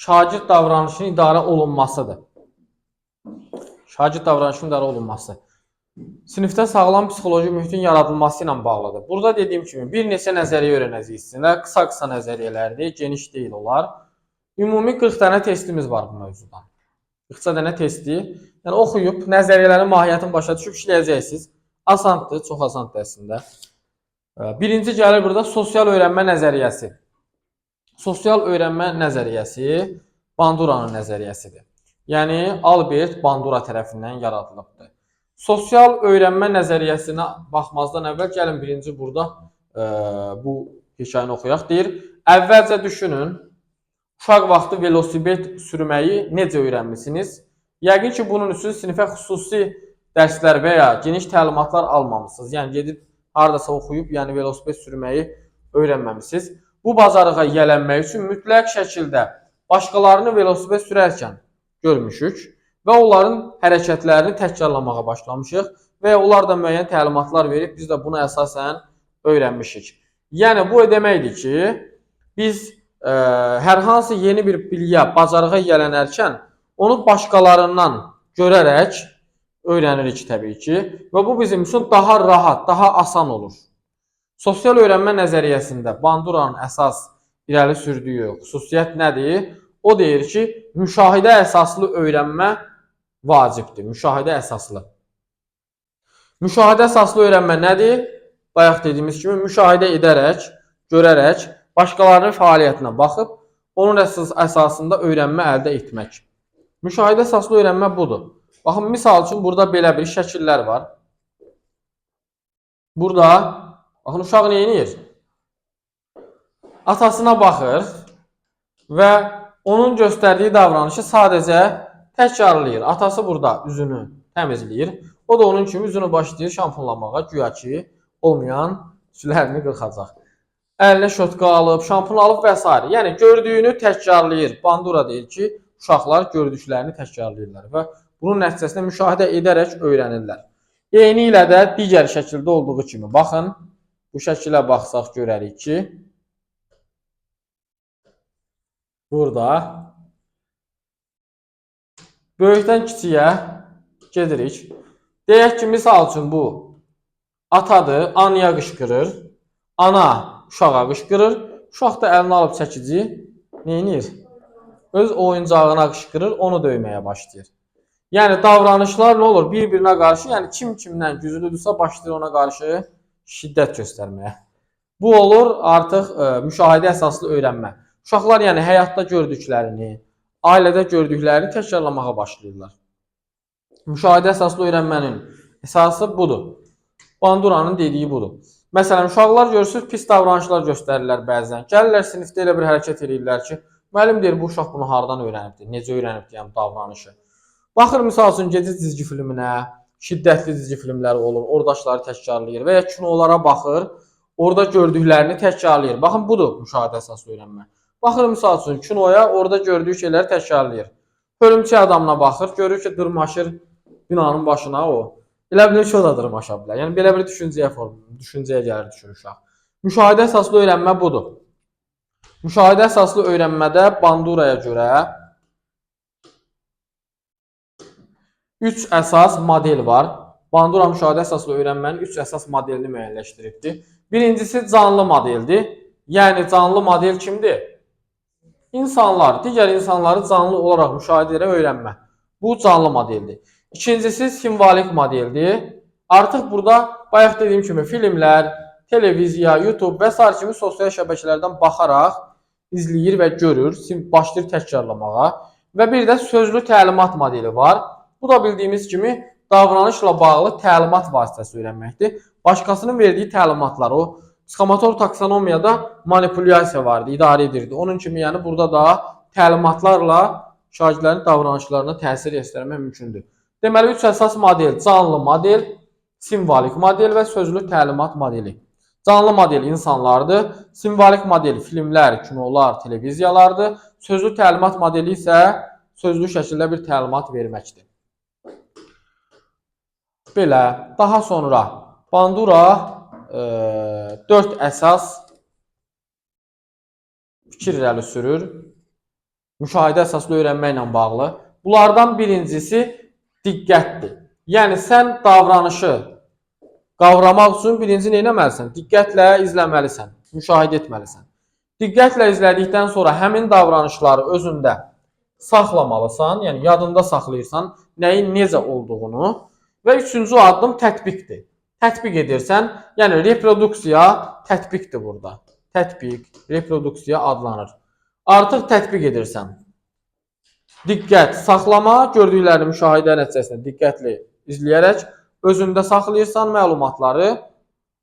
şagird davranışının idarə olunmasıdır. Şagird davranışının idarə olunması. Sinifdə sağlam psixoloji mühitin yaradılması ilə bağlıdır. Burada dediyim kimi bir neçə nəzəriyyə öyrənəcəksiniz. Qısa nəzəriyyələrdir, geniş deyil onlar. Ümumi 40 dənə testimiz var bu mövzuda. 40 dənə testi. Yəni oxuyub nəzəriyyələrin mahiyyətini başa düşüb işləyəcəksiniz. Asandır, çox asandır əslində. Birinci gəlir burada sosial öyrənmə nəzəriyyəsi. Sosial öyrənmə nəzəriyyəsi Banduranın nəzəriyyəsidir. Yəni Albert Bandura tərəfindən yaradılıbdır. Sosial öyrənmə nəzəriyyəsinə baxmazdan əvvəl gəlin birinci burada bu hekayəni oxuyaq. Deyir, əvvəlcə düşünün, uşaq vaxtı velosiped sürməyi necə öyrənmisiniz? Yəqin ki, bunun üçün sinifə xüsusi dərslər və ya geniş təlimatlar almamışsınız. Yəni gedib hardasa oxuyub, yəni velosiped sürməyi öyrənməmisiniz. Bu bacarığa yiyələnmək üçün mütləq şəkildə başqalarını velosiped sürərkən görmüşük və onların hərəkətlərini təkrarlamağa başlamışıq və onlar da müəyyən təlimatlar verib, biz də buna əsasən öyrənmişik. Yəni, bu deməkdir ki, biz hər hansı yeni bir biliyə, bacarığa yiyələnərkən onu başqalarından görərək öyrənirik təbii ki və bu bizim üçün daha rahat, daha asan olur. Sosial öyrənmə nəzəriyyəsində Banduranın əsas irəli sürdüyü xüsusiyyət nədir? O deyir ki, müşahidə əsaslı öyrənmə vacibdir. Müşahidə əsaslı. Müşahidə əsaslı öyrənmə nədir? Bayaq dediyimiz kimi, müşahidə edərək, görərək, başqalarının fəaliyyətinə baxıb, onun əsasında öyrənmə əldə etmək. Müşahidə əsaslı öyrənmə budur. Baxın, misal üçün, burada belə bir şəkillər var. Burada, baxın, uşaq nə edir? Atasına baxır və onun göstərdiyi davranışı sadəcə təkrarlayır. Atası burada üzünü təmizləyir. O da onun kimi üzünü başlayır şampunlamağa, güya ki, olmayan sülərini qırxacaq. Əlinə şotka alıb, şampun alıb və s. Yəni, gördüyünü təkrarlayır. Bandura deyir ki, uşaqlar gördüklərini təkrarlayırlar və bunun nəticəsində müşahidə edərək öyrənirlər. Eyni ilə də digər şəkildə olduğu kimi. Baxın, bu şəkilə baxsaq görərik ki, burada böyükdən kiçiyə gedirik. Deyək ki, misal üçün bu atadır, anaya qışqırır, ana uşağa qışqırır, uşaq da əlini alıb çəkici neyinir? Öz oyuncağına qışqırır, onu döyməyə başlayır. Yəni, davranışlar nə olur? Bir-birinə qarşı, yəni kim kimdən güclüdürsə başlayır ona qarşı şiddət göstərməyə. Bu olur artıq müşahidə əsaslı öyrənmə. Uşaqlar yəni həyatda gördüklərini, ailədə gördüklərini təkrarlamağa başlayırlar. Müşahidə əsaslı öyrənmənin əsası budur. Banduranın dediyi budur. Məsələn, uşaqlar görürsünüz, pis davranışlar göstərirlər bəzən. Gəlirlər sinifdə elə bir hərəkət edirlər ki, müəllim deyir, bu uşaq bunu hardan öyrənibdir, necə öyrənibdir yəni davranışı. Baxır, misal üçün, gecə cizgi filminə, şiddətli cizgi filmləri olur, oradaşları təkrarlayır və ya kinolara baxır, orada gördüklərini təkrarlayır. Baxın, budur müşahidə əsaslı öyrənmə. Baxır, misal üçün, kinoya, orada gördüyü şeyləri təkrarlayır. Hörümçək adamına baxır, görür ki, dırmaşır binanın başına o. Elə bilir ki, o da dırmaşa bilər. Yəni, belə bir düşüncəyə gəlir düşür uşaq. Müşahidə əsaslı öyrənmə budur. Müşahidə əsaslı öyrənmədə Banduraya görə 3 əsas model var. Bandura müşahidə əsaslı öyrənmənin 3 əsas modelini müəyyənləşdiribdir. Birincisi canlı modeldir. Yəni, canlı model kimdir? İnsanlar, digər insanları canlı olaraq müşahidə edərək öyrənmə. Bu canlı modeldir. İkincisi simvolik modeldir. Artıq burada bayaq dediyim kimi filmlər, televiziya, YouTube və s. kimi sosial şəbəkələrdən baxaraq izləyir və görür, başlayır təkrarlamağa. Və bir də sözlü təlimat modeli var. Bu da bildiyimiz kimi davranışla bağlı təlimat vasitəsi öyrənməkdir. Başqasının verdiyi təlimatlar, o psixomotor taksonomiyada manipulyasiya vardı, idarə edirdi. Onun kimi yəni burada da təlimatlarla şagirdlərin davranışlarına təsir göstərmək mümkündür. Deməli, 3 əsas model, canlı model, simvolik model və sözlü təlimat modeli. Canlı model insanlardır, simvolik model filmlər, kinolar, televiziyalardır, sözlü təlimat modeli isə sözlü şəkildə bir təlimat verməkdir. Belə, daha sonra Bandura 4 əsas fikir irəli sürür. Müşahidə əsaslı öyrənmə ilə bağlı. Bunlardan birincisi diqqətdir. Yəni sən davranışı qavramaq üçün birinci nə etməlisən? Diqqətlə izləməlisən, müşahidə etməlisən. Diqqətlə izlədikdən sonra həmin davranışları özündə saxlamalısan, yəni yadında saxlayırsan nəyin necə olduğunu və üçüncü addım tətbiqdir. Tətbiq edirsən, yəni reproduksiya tətbiqdir burada. Tətbiq, reproduksiya adlanır. Artıq tətbiq edirsən. Diqqət, saxlama, gördüklərini müşahidə nəticəsində diqqətli izləyərək özündə saxlayırsan məlumatları,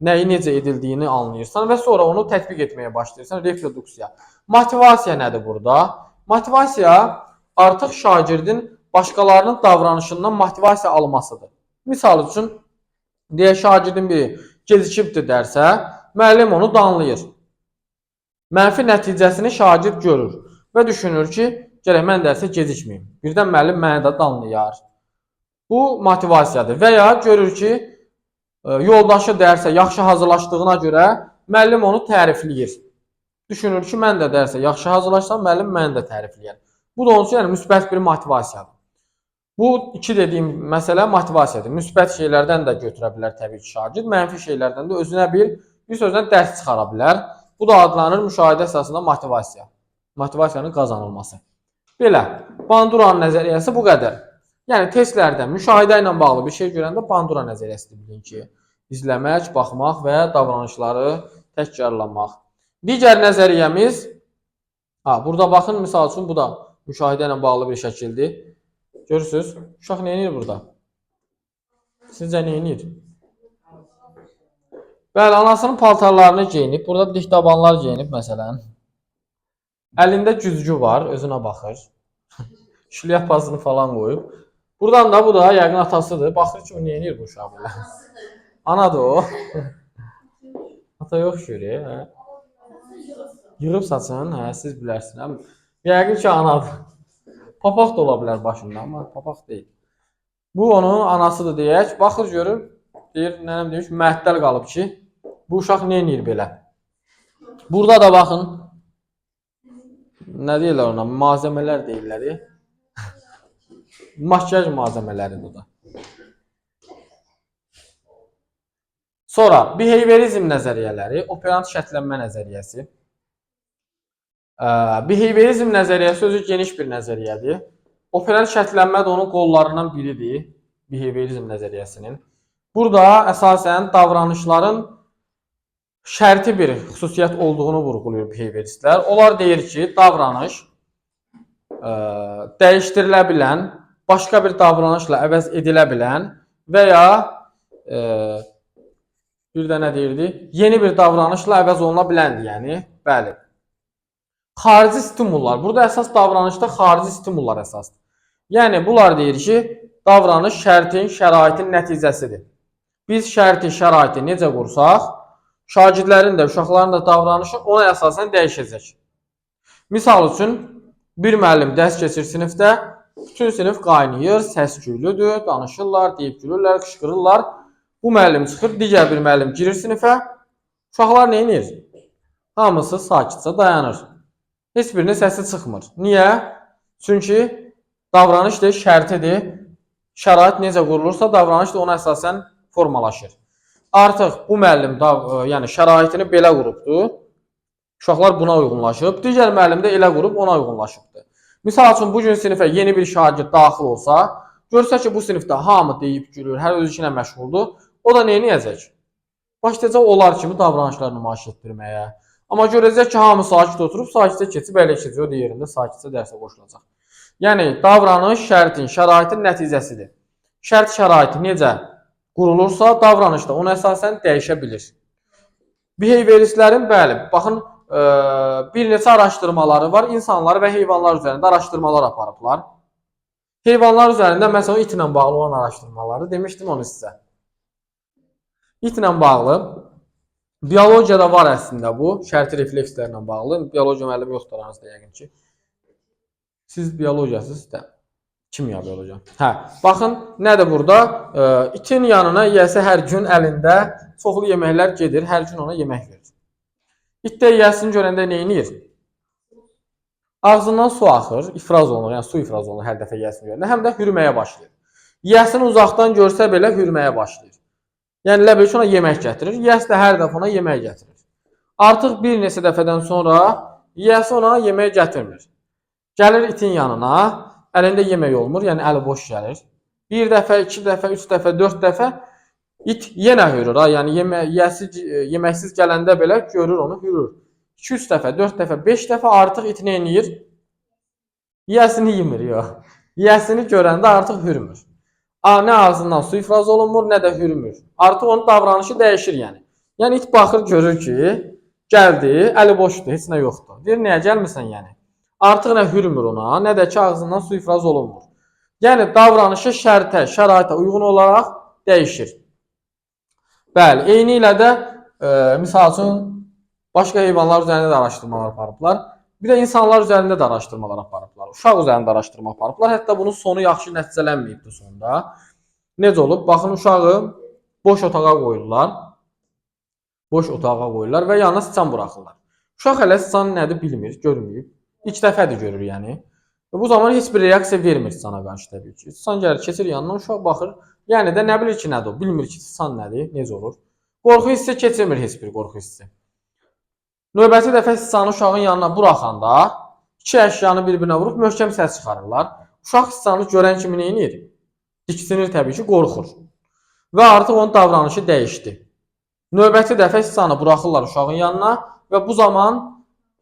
nəyi necə edildiyini anlayırsan və sonra onu tətbiq etməyə başlayırsan. Reproduksiya. Motivasiya nədir burada? Motivasiya artıq şagirdin başqalarının davranışından motivasiya almasıdır. Misal üçün, deyək şagirdin biri gecikibdir dərsə, müəllim onu danlayır. Mənfi nəticəsini şagird görür və düşünür ki, gərək mən dərsə gecikməyim. Birdən müəllim məni də danlayar. Bu motivasiyadır. Və ya görür ki, yoldaşı dərsə yaxşı hazırlaşdığına görə müəllim onu tərifləyir. Düşünür ki, mən də dərsə yaxşı hazırlaşsam, müəllim məni də tərifləyər. Bu da onun üçün yəni, müsbət bir motivasiyadır. Bu iki dediyim məsələ motivasiyadır. Müsbət şeylərdən də götürə bilər təbii ki şagird, mənfi şeylərdən də özünə bir sözdən dərs çıxara bilər. Bu da adlanır müşahidə əsasında motivasiya. Motivasiyanın qazanılması. Belə, Banduranın nəzəriyyəsi bu qədər. Yəni testlərdə müşahidə ilə bağlı bir şey görəndə Bandura nəzəriyyəsini bilin ki, izləmək, baxmaq və davranışları təkrarlamaq. Digər nəzəriyyəmiz, burada baxın, misal üçün bu da müşahidə ilə bağlı bir şəkildir. Görürsünüz, uşaq nə edir burada? Sizcə nə edir? Bəli, anasının paltarlarını geyinib, burada dikdabanlar geyinib məsələn. Əlində güzgü var, özünə baxır. Şlyapasını falan qoyub. Buradan da bu da yəqin atasıdır. Baxır ki, nə edir bu uşaq belə? Anadır o. Ata yox ki, hə? Yığıb saçın, hə, siz bilərsiniz. Yəqin ki, anadır. Papaq da ola bilər başında, amma papaq deyil. Bu onun anasıdır deyək. Baxır görür, deyir, nənəm demiş, məəttəl qalıb ki, bu uşaq nə edir belə? Burada da baxın, nə deyirlər ona, malzəmələr deyirlər. Makyaj malzəmələridir da. Sonra, behaviorizm nəzəriyyələri, operant şərtlənmə nəzəriyyəsi. Behaviorizm nəzəriyyəsi özü geniş bir nəzəriyyədir. Operant şərtlənmə də onun qollarından biridir, behaviorizm nəzəriyyəsinin. Burada əsasən davranışların şərti bir xüsusiyyət olduğunu vurğulayır behavioristlər. Onlar deyir ki, davranış dəyişdirilə bilən, başqa bir davranışla əvəz edilə bilən və ya bir də nə deyirdi? Yeni bir davranışla əvəz oluna biləndir, yəni, bəli. Xarici stimullar. Burada əsas davranışda xarici stimullar əsasdır. Yəni, bunlar deyir ki, davranış şərtin, şəraitin nəticəsidir. Biz şərti, şəraiti necə qursaq, şagirdlərin də, uşaqların da davranışı ona əsasən dəyişəcək. Misal üçün, bir müəllim dərs keçir sinifdə, bütün sinif qaynayır, səs-küylüdür, danışırlar, deyib gülürlər, qışqırırlar. Bu müəllim çıxır, digər bir müəllim girir sinifə, uşaqlar nə edir? Hamısı sakitcə dayanır. Heç birinin səsi çıxmır. Niyə? Çünki davranış da şərtidir. Şərait necə qurulursa, davranış da ona əsasən formalaşır. Artıq bu müəllim yəni şəraitini belə qurubdur. Uşaqlar buna uyğunlaşıb. Digər müəllim də elə qurub ona uyğunlaşıbdır. Misal üçün, bugün sinifə yeni bir şagird daxil olsa, görsə ki, bu sinifdə hamı deyib gülür, hər öz işinə məşğuldur, o da nə edəcək? Başlayacaq onlar kimi davranışlar nümayiş etdirməyə. Amma görəcək ki, hamı sakit oturub, sakitcə keçib ələ keçir, o da yerində sakitcə dərsə qoşulacaq. Yəni, davranış şərtin, şəraitin nəticəsidir. Şərt şəraiti necə qurulursa, davranış da ona əsasən dəyişə bilir. Behavioristlərin, bəli, baxın, bir neçə araşdırmaları var. İnsanlar və heyvanlar üzərində araşdırmalar aparıblar. Heyvanlar üzərində, məsələn, itlə bağlı olan araşdırmaları demişdim onu sizə. İtlə bağlı biologiyada var əslində bu, şərti reflekslərlə bağlı. Biologiya müəllimi yoxdur aranızda yəqin ki. Siz biologiyasınız da. Kimya biologiya. Hə, baxın, nədir burada? İtin yanına yiyəsi hər gün əlində çoxlu yeməklər gedir, hər gün ona yemək verir. İt də yiyəsini görəndə nə edir? Ağzından su axır, ifraz olunur, yəni su ifraz olunur hər dəfə yiyəsini görəndə, həm də hürməyə başlayır. Yiyəsini uzaqdan görsə belə hürməyə başlayır. Yəni ləbeç ona yemək gətirir, yiyəsi də hər dəfə ona yemək gətirir. Artıq bir neçə dəfədən sonra yiyəsi ona yemək gətirmir. Gəlir itin yanına, əlində yemək olmur, yəni əli boş gəlir. Bir dəfə, iki dəfə, üç dəfə, dörd dəfə it yenə hürür, yəni yiyəsi yeməksiz gələndə belə görür onu, hürür. 2-3 dəfə, 4 dəfə, 5 dəfə artıq it nə edir? Yiyəsini yemir, yox. Yiyəsini görəndə artıq hürmür. Nə ağzından su ifraz olunmur, nə də hürmür. Artıq onun davranışı dəyişir, yəni. Yəni it baxır, görür ki, gəldi, əli boşdur, heç nə yoxdur. Deyir, nəyə gəlmirsən, yəni? Artıq nə hürmür ona, nə də ki, ağzından su ifraz olunmur. Yəni davranışı şərtə, şəraitə uyğun olaraq dəyişir. Bəli, eyni ilə də misal üçün başqa heyvanlar üzərində də araşdırmalar aparıblar. Bir də insanlar üzərində də araşdırmalar aparıblar. Uşaq üzərində araşdırma aparıblar. Hətta bunun sonu yaxşı nəticələnməyibdi sonda. Necə olub? Baxın, uşağı boş otağa qoyurlar. Boş otağa qoyurlar və yanına siçan buraxırlar. Uşaq hələ siçan nədir bilmir, görməyib. İlk dəfədir görür, yəni. Və bu zaman heç bir reaksiya vermir siçana qarşı təbii ki. Siçan gəlir, keçir yanından, uşaq baxır. Yəni də nə bilir ki, nədir o? Bilmir ki, siçan nədir, necə olur? Qorxu hissi keçirmir heç bir qorxu hissi. Növbəti dəfə siçanı uşağın yanına buraxanda iki əşyanı bir-birinə vurub möhkəm səs çıxarırlar. Uşaq siçanı görən kimi neyinir? Diksinir təbii ki, qorxur. Və artıq onun davranışı dəyişdi. Növbəti dəfə siçanı buraxırlar uşağın yanına və bu zaman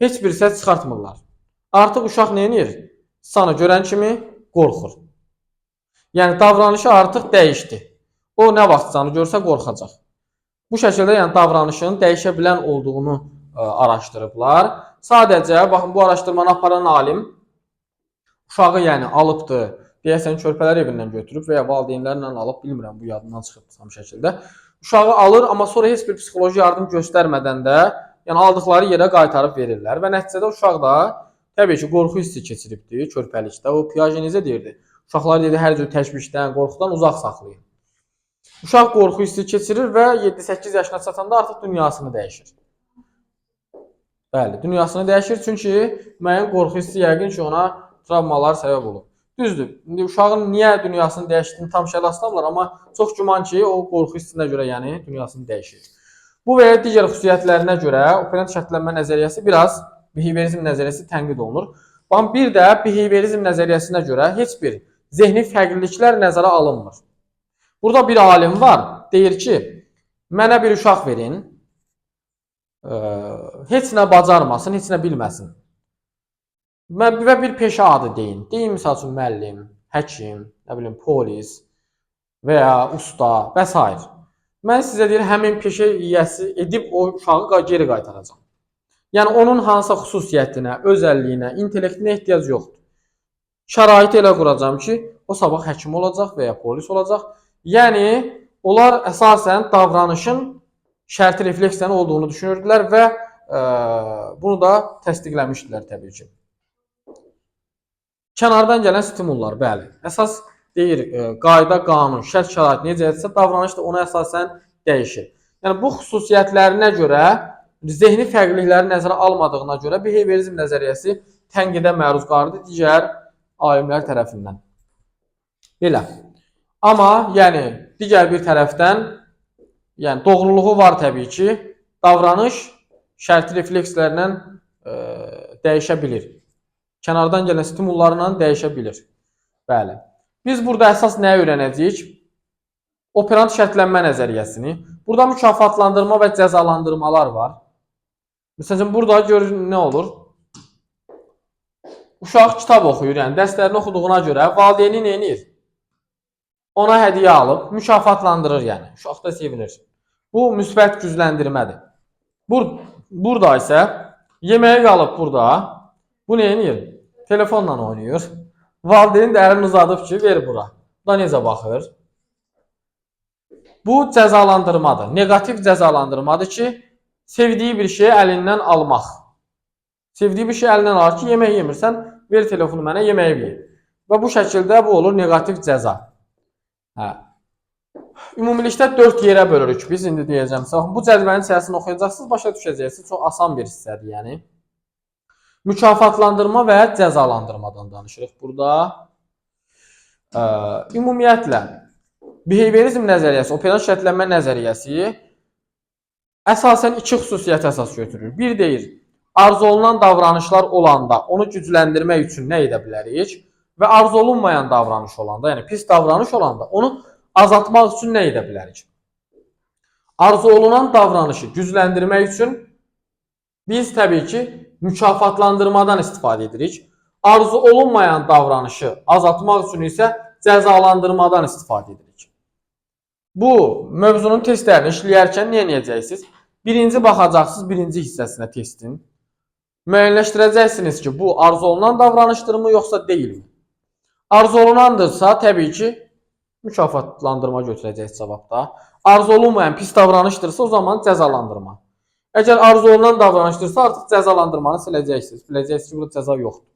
heç bir səs çıxartmırlar. Artıq uşaq neyinir? Siçanı görən kimi qorxur. Yəni davranışı artıq dəyişdi. O nə vaxt siçanı görsə qorxacaq. Bu şəkildə yəni davranışın dəyişə bilən olduğunu araşdırıblar. Sadəcə, baxın, bu araşdırmanı aparan alim uşağı yəni alıbdı, deyəsən körpələr evindən götürüb və ya valideynlərlə alıb, bilmirəm, bu yadından çıxıb tam şəkildə. Uşağı alır, amma sonra heç bir psixoloji yardım göstərmədən də yəni aldıqları yerə qaytarıb verirlər və nəticədə uşaq da təbii ki, qorxu hissi keçiribdi körpəlikdə. O Piaget deyirdi. Uşaqlar dedi, hər cür təşvişdən, qorxudan uzaq saxlayın. Uşaq qorxu hissi keçirir və 7-8 yaşına çatanda artıq dünyasını dəyişir. Bəli, dünyasını dəyişir, çünki müəyyən qorxu hissi yəqin ki, ona travmalar səbəb olur. Düzdür, indi uşağın niyə dünyasını dəyişdiyini tam şərhlaslamırlar, amma çox güman ki, o qorxu hissinə görə yəni dünyasını dəyişir. Bu və ya digər xüsusiyyətlərinə görə operant şərtlənmə nəzəriyyəsi biraz behaviorizm nəzəriyyəsi tənqid olunur. Amma bir də behaviorizm nəzəriyyəsinə görə heç bir zehni fərqliliklər nəzərə alınmır. Burada bir alim var, deyir ki, mənə bir uşaq verin, heç nə bacarmasın, heç nə bilməsin. Və bir peşə adı deyin. Deyin, misal üçün, müəllim, həkim, nə bilim, polis və ya usta və s. Mən sizə deyir, həmin peşə yiyəsi edib o uşağı geri qaytaracam. Yəni, onun hansısa xüsusiyyətinə, özəlliyinə, intellektinə ehtiyac yoxdur. Şəraiti elə quracam ki, o sabah həkim olacaq və ya polis olacaq. Yəni, onlar əsasən davranışın şərti refleksiyanın olduğunu düşünürdülər və bunu da təsdiqləmişdilər təbii ki. Kənardan gələn stimullar, bəli. Əsas deyir, qayda, qanun, şərt, şərait necədirsə, davranış da ona əsasən dəyişir. Yəni, bu xüsusiyyətlərinə görə, zehni fərqlilikləri nəzərə almadığına görə behaviorizm nəzəriyyəsi tənqidə məruz qaldı digər alimlər tərəfindən. Belə. Amma, yəni, digər bir tərəfdən yəni doğruluğu var təbii ki, davranış şərti reflekslərlə dəyişə bilir. Kənardan gələn stimullarla dəyişə bilir. Bəli. Biz burada əsas nəyə öyrənəcəyik? Operant şərtlənmə nəzəriyyəsini. Burada mükafatlandırma və cəzalandırmalar var. Məsələn, burada görün nə olur? Uşaq kitab oxuyur, yəni dərslərini oxuduğuna görə valideyni nə edir? Ona hədiyyə alıb, mükafatlandırır yəni. Uşaq da sevinir. Bu, müsbət gücləndirmədir. Burada isə yeməyə qalıb burada. Bu nə edir? Telefonla oynayır. Valideyn də əlini uzadıb ki, ver bura. Bu da necə baxır? Bu, cəzalandırmadır. Negativ cəzalandırmadır ki, sevdiyi bir şeyi əlindən almaq. Sevdiyi bir şey əlindən alır ki, yemək yemirsən, ver telefonu mənə, yeməyi ver. Və bu şəkildə bu olur negativ cəza. Ümumilikdə 4 yerə bölürük biz, indi deyəcəm. Bu cədvəlin hissəsini oxuyacaqsınız, başa düşəcəksiniz. Çox asan bir hissədir, yəni. Mükafatlandırma və cəzalandırmadan danışırıq burada. Ümumiyyətlə, behaviorizm nəzəriyyəsi, operant şərtlənmə nəzəriyyəsi əsasən iki xüsusiyyət əsas götürür. Bir deyir, arzu olunan davranışlar olanda onu gücləndirmək üçün nə edə bilərik? Və arzu olunmayan davranış olanda, yəni pis davranış olanda onu azaltmaq üçün nə edə bilərik? Arzu olunan davranışı gücləndirmək üçün biz təbii ki, mükafatlandırmadan istifadə edirik. Arzu olunmayan davranışı azaltmaq üçün isə cəzalandırmadan istifadə edirik. Bu mövzunun testlərini işləyərkən nə edəcəksiniz? Birinci baxacaqsınız birinci hissəsinə testin. Müəyyənləşdirəcəksiniz ki, bu arzu olunan davranışdırmı yoxsa deyilmi? Arzu olunandırsa, təbii ki, mükafatlandırma götürəcəksiniz cavabda. Arzu olunmayan pis davranışdırsa, o zaman cəzalandırma. Əgər arzu olunan davranışdırsa, artıq cəzalandırmanı siləcəksiniz. Biləcəksiniz ki, burada cəza yoxdur.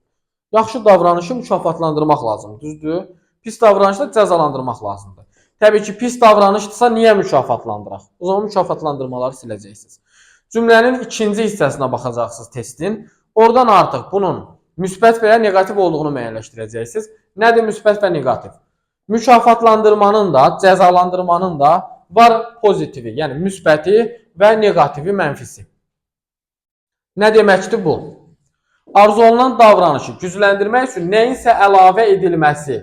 Yaxşı davranışı mükafatlandırmaq lazımdır, düzdür? Pis davranışda cəzalandırmaq lazımdır. Təbii ki, pis davranışdırsa, niyə mükafatlandıraq? O zaman mükafatlandırmaları siləcəksiniz. Cümlənin ikinci hissəsinə baxacaqsınız testin. Oradan artıq bunun müsbət və ya negativ olduğunu müəyyənləşdirəcəksiniz. Nədir müsbət və negativ? Mükafatlandırmanın da, cəzalandırmanın da var pozitivi, yəni müsbəti və negativi, mənfisi. Nə deməkdir bu? Arzu olunan davranışı gücləndirmək üçün nəyinsə əlavə edilməsi,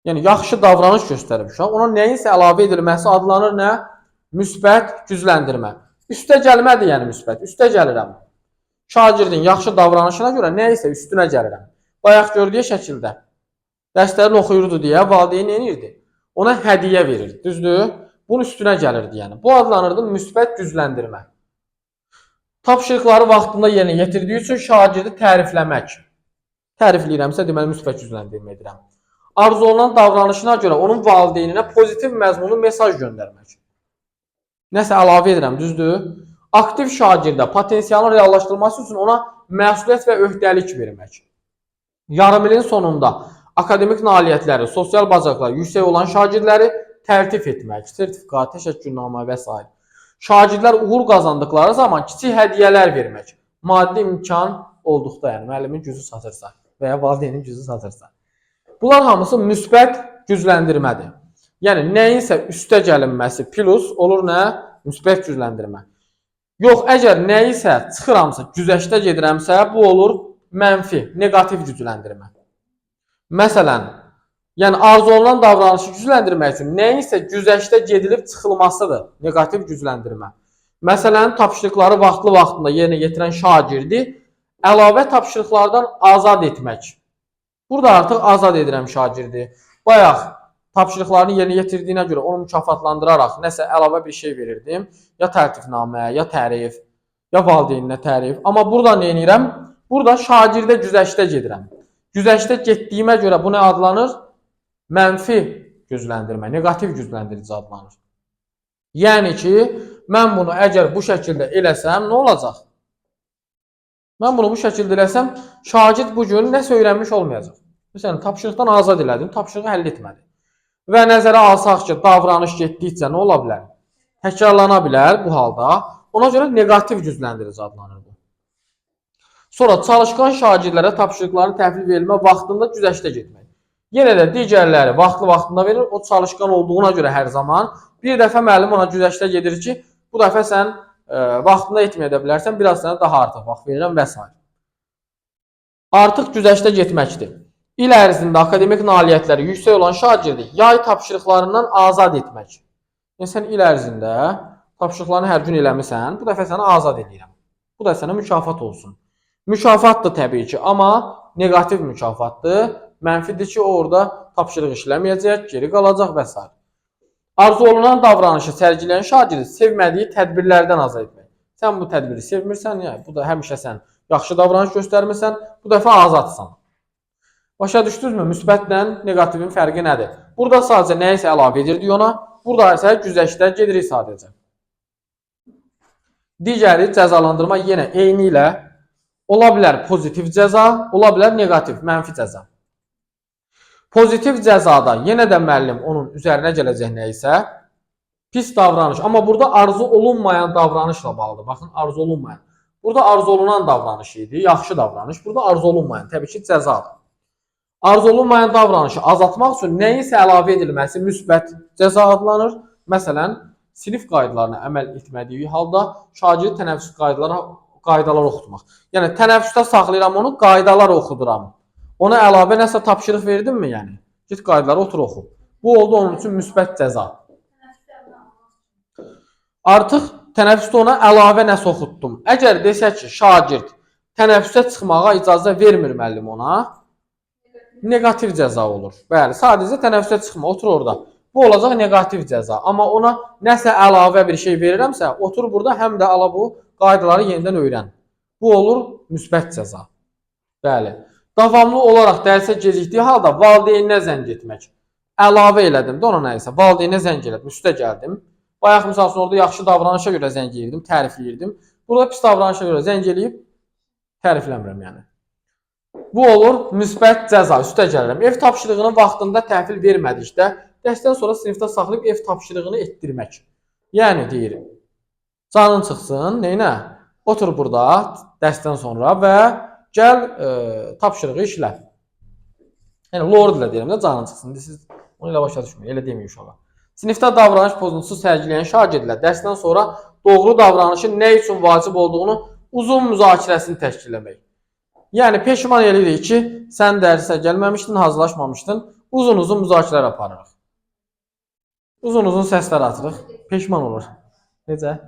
yəni yaxşı davranış göstərib uşaq, ona nəyinsə əlavə edilməsi adlanır nə? Müsbət gücləndirmə. Üstə gəlmədir, yəni müsbət. Üstə gəlirəm. Şagirdin yaxşı davranışına görə nəysə üstünə gəlirəm. Bayaq gördüyü şəkildə dərslərini oxuyurdu deyə valideyn nə edirdi? Ona hədiyyə verir, düzdür? Bunun üstünə gəlirdi, yəni. Bu adlanırdı müsbət gücləndirmə. Tapşırıqları vaxtında yerinə yetirdiyi üçün şagirdi tərifləmək. Tərifləyirəmsə, deməli müsbət gücləndirmə edirəm. Arzu olunan davranışına görə onun valideyninə pozitiv məzmunlu mesaj göndərmək. Nəsə əlavə edirəm, düzdür? Aktiv şagirdə potensialın reallaşdırılması üçün ona məsuliyyət və öhdəlik vermək. Yarım ilin sonunda akademik nailiyyətləri, sosial bacarıqları yüksək olan şagirdləri tərtib etmək, sertifikat, təşəkkürnamə və s. Şagirdlər uğur qazandıqları zaman kiçik hədiyyələr vermək. Maddi imkan olduqda, yəni müəllimin gücü çatırsa və ya valideynin gücü çatırsa. Bunlar hamısı müsbət gücləndirmədir. Yəni nəyinsə üstə gəlinməsi plus olur nə? Müsbət gücləndirmə. Yox, əgər nəyisə çıxıramsa, güzəştə gedirəmsə, bu olur mənfi, negativ gücləndirmə. Məsələn, yəni arzu olunan davranışı gücləndirmək üçün nəyinsə güzəştə gedilib çıxılmasıdır, negativ gücləndirmə. Məsələn, tapşırıqları vaxtında yerinə yetirən şagirdi əlavə tapşırıqlardan azad etmək. Burada artıq azad edirəm şagirdi. Bayaq tapşırıqlarını yerinə yetirdiyinə görə onu mükafatlandıraraq nəsə əlavə bir şey verirdim. Ya tərtifnamə, ya tərif, ya valideyninə tərif. Amma burada nə edirəm? Burada şagirdə güzəştə gedirəm. Güzəştə getdiyimə görə bu nə adlanır? Mənfi gücləndirmə, negativ gücləndirici adlanır. Yəni ki, mən bunu əgər bu şəkildə eləsəm, nə olacaq? Mən bunu bu şəkildə eləsəm, şagird bugün nəsə öyrənmiş olmayacaq. Məsələn, tapşırıqdan azad elədim, tapşırığı həll etmədi. Və nəzərə alsaq ki, davranış getdikcə nə ola bilər? Təkrarlana bilər bu halda. Ona görə negativ gücləndirici adlanır bu. Sonra çalışqan şagirdlərə tapşırıqların təhvil verilmə vaxtında güzəştə getmək. Yenə də digərləri vaxtında verir, o çalışqan olduğuna görə hər zaman. Bir dəfə müəllim ona güzəştə gedir ki, bu dəfə sən vaxtında etməyə də bilərsən, biraz sənə daha artıq vaxt verirəm və s. Artıq güzəştə getməkdir. İl ərzində akademik nailiyyətləri yüksək olan şagirdi yay tapşırıqlarından azad etmək. Yəni, sən il ərzində tapşırıqlarını hər gün eləmirsən, bu dəfə səni azad edirəm. Bu da sənə mükafat olsun. Mükafatdır təbii ki, amma negativ mükafatdır. Mənfidir ki, orada tapşırıq işləməyəcək, geri qalacaq və s. Arzu olunan davranışı sərgiləyən şagirdi sevmədiyi tədbirlərdən azad etmək. Sən bu tədbiri sevmirsən, yəni, bu da həmişə sən yaxşı davranış göstərmirsən, bu dəfə azadsan. Başa düşdünüzmü? Müsbətlə negativin fərqi nədir? Burada sadəcə nəyisə əlavə edirdik ona, burada isə güzəştə gedirik sadəcə. Digəri cəzalandırma yenə eyni ilə ola bilər pozitiv cəza, ola bilər negativ, mənfi cəza. Pozitiv cəzada yenə də müəllim onun üzərinə gələcək nə isə pis davranış. Amma burada arzu olunmayan davranışla bağlıdır. Baxın, arzu olunmayan. Burada arzu olunan davranış idi, yaxşı davranış. Burada arzu olunmayan, təbii ki, cəzadır. Arzu olunmayan davranışı azaltmaq üçün nəyisə əlavə edilməsi müsbət cəza adlanır. Məsələn, sinif qaydalarına əməl etmədiyi halda şagird tənəffüs qaydalar oxutmaq. Yəni tənəffüsdə saxlayıram onu, qaydalar oxuduram. Ona əlavə nəsə tapşırıq verdimmi, yəni? Git qaydaları otur oxu. Bu oldu onun üçün müsbət cəza. Artıq tənəffüsdə ona əlavə nəsə oxutdum. Əgər desək ki, şagird tənəffüsə çıxmağa icazə vermir müəllim ona, negativ cəza olur. Bəli, sadəcə tənəffüsə çıxma, otur orada. Bu olacaq negativ cəza. Amma ona nəsə əlavə bir şey verirəmsə, otur burada, həm də ala bu qaydaları yenidən öyrən. Bu olur müsbət cəza. Bəli. Davamlı olaraq dərsə gecikdiyi halda valideyninə zəng etmək. Əlavə elədim də ona nəyisə. Valideyninə zəng elədim, üstə gəldim. Bayaq misal üçün orada yaxşı davranışa görə zəng edirdim, tərifləyirdim. Burada pis davranışa görə zəng eləyib tərifləmirəm yəni. Bu olur müsbət cəza, üstə gəlirəm. Ev tapşırığını vaxtında təhvil vermədikdə, dərsdən sonra sinifdə saxlayıb ev tapşırığını etdirmək. Yəni deyir, canın çıxsın, neynə? Otur burada dərsdən sonra və gəl tapşırığı işlə. Yəni Lord ilə deyirəm də canın çıxsın. Siz onu ilə başa düşməyin, elə deməyin uşağa. Sinifdə davranış pozuntusu sərgiləyən şagirdlər dərsdən sonra doğru davranışın nə üçün vacib olduğunu uzun müzakirəsini təşkil etmək. Yəni peşman eləyirik ki, sən dərsə gəlməmişdin, hazırlaşmamışdın, uzun-uzun müzakirələr aparırıq. Uzun-uzun səslər atırıq, peşman olur. Necə?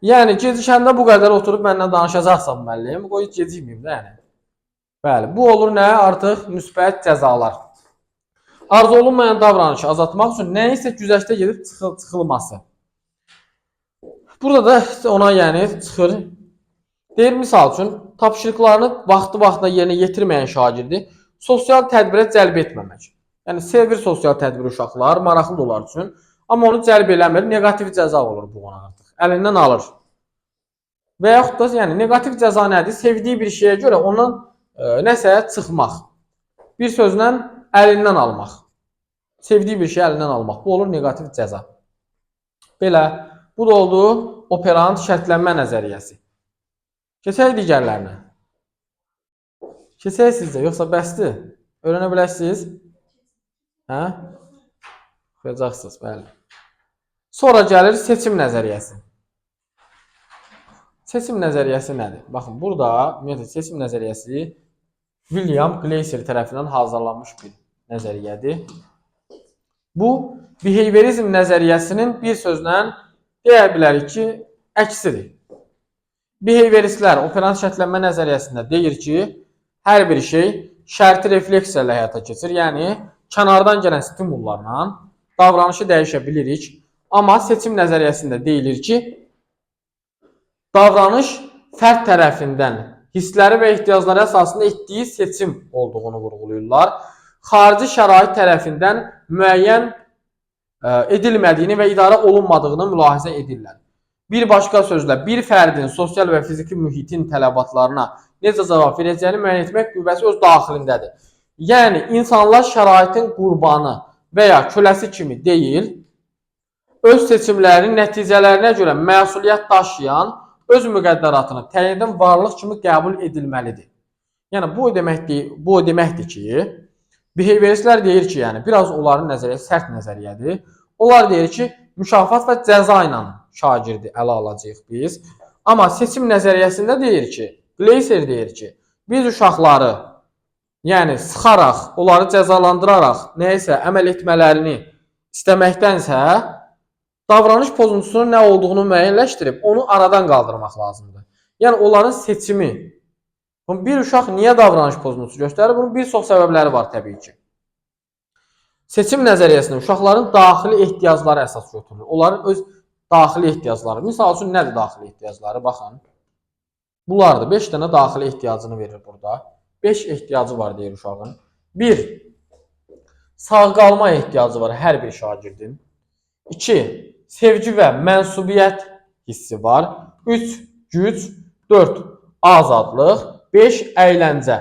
Yəni gecikəndə bu qədər oturub məndən danışacaqsan müəllim, qoy gecikməyim də yəni. Bəli, bu olur nə? Artıq müsbət cəzalar. Arzu olunmayan davranışı azaltmaq üçün nəyisə güzəştə gedib çıxılması. Burada da ona yəni çıxır. Deyir, misal üçün, tapşırıqlarını vaxtı-vaxtına yerinə yetirməyən şagirdi sosial tədbirə cəlb etməmək. Yəni, sevir sosial tədbir uşaqlar, maraqlı olar üçün. Amma onu cəlb eləmir, negativ cəza olur bu ona artıq. Əlindən alır. Və yaxud da, yəni, negativ cəza nədir? Sevdiyi bir şeyə görə ondan nəsəyə çıxmaq. Bir sözlə əlindən almaq. Sevdiyi bir şey əlindən almaq. Bu olur negativ cəza. Belə, bu da oldu operant şərtlənmə nəzəriyyəsi. Keçək digərlərinə. Keçək sizdə, yoxsa bəsdir? Öyrənə biləsiniz? Hə? Oxuyacaqsınız, bəli. Sonra gəlir seçim nəzəriyyəsi. Seçim nəzəriyyəsi nədir? Baxın, burada ümumiyyətlə seçim nəzəriyyəsi William Gleiser tərəfindən hazırlanmış bir nəzəriyyədir. Bu, behaviorizm nəzəriyyəsinin bir sözlə deyə bilərik ki, əksidir. Behavioristlər operant şərtlənmə nəzəriyyəsində deyir ki, hər bir şey şərti refleksiya ilə həyata keçir. Yəni, kənardan gələn stimullarla davranışı dəyişə bilirik. Amma seçim nəzəriyyəsində deyilir ki, davranış fərd tərəfindən hissləri və ehtiyacları əsasında etdiyi seçim olduğunu vurğulayırlar. Xarici şərait tərəfindən müəyyən edilmədiyini və idarə olunmadığını mülahizə edirlər. Bir başqa sözlə, bir fərdin sosial və fiziki mühitin tələbatlarına necə cavab verəcəyini müəyyən etmək qüvvəsi öz daxilindədir. Yəni, insanlar şəraitin qurbanı və ya köləsi kimi deyil, öz seçimlərinin nəticələrinə görə məsuliyyət daşıyan, öz müqəddəratını təyin edən varlıq kimi qəbul edilməlidir. Yəni, bu deməkdir ki, behavioristlər deyir ki, yəni, biraz onların nəzəriyyəsi sərt nəzəriyyədir. Onlar deyir ki, mükafat və cəza ilə şagirdi ələ alacağıq biz. Amma seçim nəzəriyyəsində deyir ki, Gleiser deyir ki, biz uşaqları, yəni sıxaraq, onları cəzalandıraraq nəyisə əməl etmələrini istəməkdənsə, davranış pozuntusunun nə olduğunu müəyyənləşdirib, onu aradan qaldırmaq lazımdır. Yəni, onların seçimi. Bir uşaq niyə davranış pozuntusu göstərir? Bunun bir çox səbəbləri var təbii ki. Seçim nəzəriyyəsində uşaqların daxili ehtiyacları əsas götürülür. Onların öz daxili ehtiyacları. Misal üçün, nədir daxili ehtiyacları? Baxın. Bunlardır. 5 dənə daxili ehtiyacını verir burada. 5 ehtiyacı var deyir uşağın. 1. Sağ qalma ehtiyacı var hər bir şagirdin. 2. Sevgi və mənsubiyyət hissi var. 3. Güc. 4. Azadlıq. 5. Əyləncə.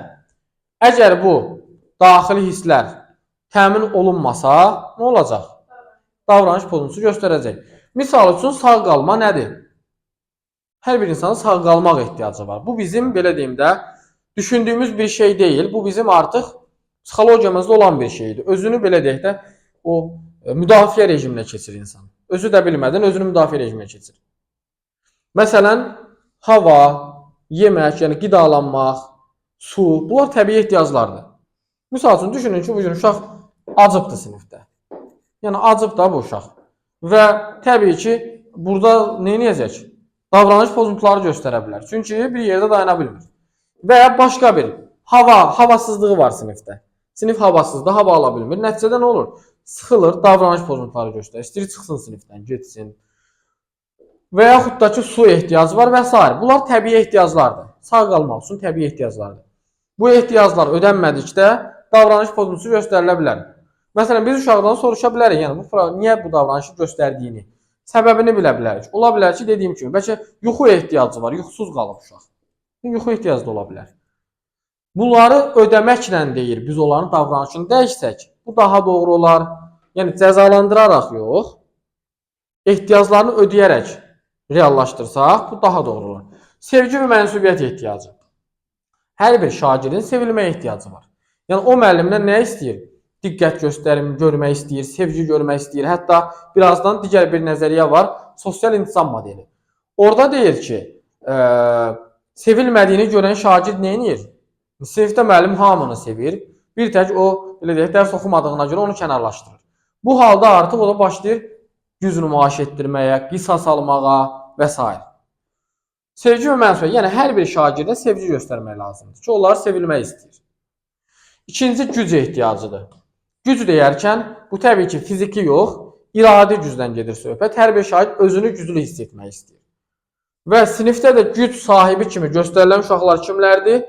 Əgər bu daxili hisslər təmin olunmasa, nə olacaq? Davranış pozuntusu göstərəcək. Misal üçün sağ qalma nədir? Hər bir insanın sağ qalmaq ehtiyacı var. Bu bizim belə deyim də düşündüyümüz bir şey deyil. Bu bizim artıq psixologiyamızda olan bir şeydir. Özünü belə deyək də o müdafiə rejiminə keçir insan. Özü də bilmədən özünü müdafiə rejiminə keçir. Məsələn, hava, yemək, yəni qidalanmaq, su, bunlar təbii ehtiyaclardır. Misal üçün düşünün ki, bu gün uşaq acıbdır sinifdə. Yəni acıb da bu uşaq. Və təbii ki, burada nə edəcək? Davranış pozuntuları göstərə bilər. Çünki bir yerdə dayana bilmir. Və ya başqa bir havasızlığı var sinifdə. Sinif havasızdır, hava ala bilmir. Nəticədə nə olur? Sıxılır, davranış pozuntuları göstərir. İstəyir çıxsın sinifdən, getsin. Və yaxud da ki, su ehtiyacı var və s. Bunlar təbii ehtiyaclardır. Sağ qalmaq üçün təbii ehtiyaclardır. Bu ehtiyaclar ödənmədikdə davranış pozuntusu göstərilə bilər. Məsələn, biz uşaqdan soruşa bilərik, yəni niyə bu davranışı göstərdiyini, səbəbini bilə bilərik. Ola bilər ki, dediyim kimi, bəlkə yuxu ehtiyacı var, yuxusuz qalıb uşaq. Yuxu ehtiyacı da ola bilər. Bunları ödəməklə deyir, biz onların davranışını dəyişsək, bu daha doğru olar. Yəni, cəzalandıraraq yox, ehtiyaclarını ödəyərək reallaşdırsaq, bu daha doğru olar. Sevgi və mənsubiyyət ehtiyacı. Hər bir şagirdin sevilmə ehtiyacı var. Yəni, o müəllimdən nə istəyir? Diqqət görmək istəyir, sevgi görmək istəyir. Hətta birazdan digər bir nəzəriyyə var, sosial intisam modeli. Orada deyir ki, sevilmədiyini görən şagird nə edir? Sinifdə müəllim hamını sevir, bir tək o, belə deyək, dərs oxumadığına görə onu kənarlaşdırır. Bu halda artıq o da başlayır güc nümayiş etdirməyə, qisas almağa və s. Sevgi və mənsubiyyət, yəni hər bir şagirdə sevgi göstərmək lazımdır ki, onlar sevilmək istəyir. İkinci güc ehtiyacıdır. Güc deyərkən, bu təbii ki, fiziki yox, iradi gücdən gedir söhbət. Hər bir şagird özünü güclü hiss etmək istəyir. Və sinifdə də güc sahibi kimi göstərilən uşaqlar kimlərdir?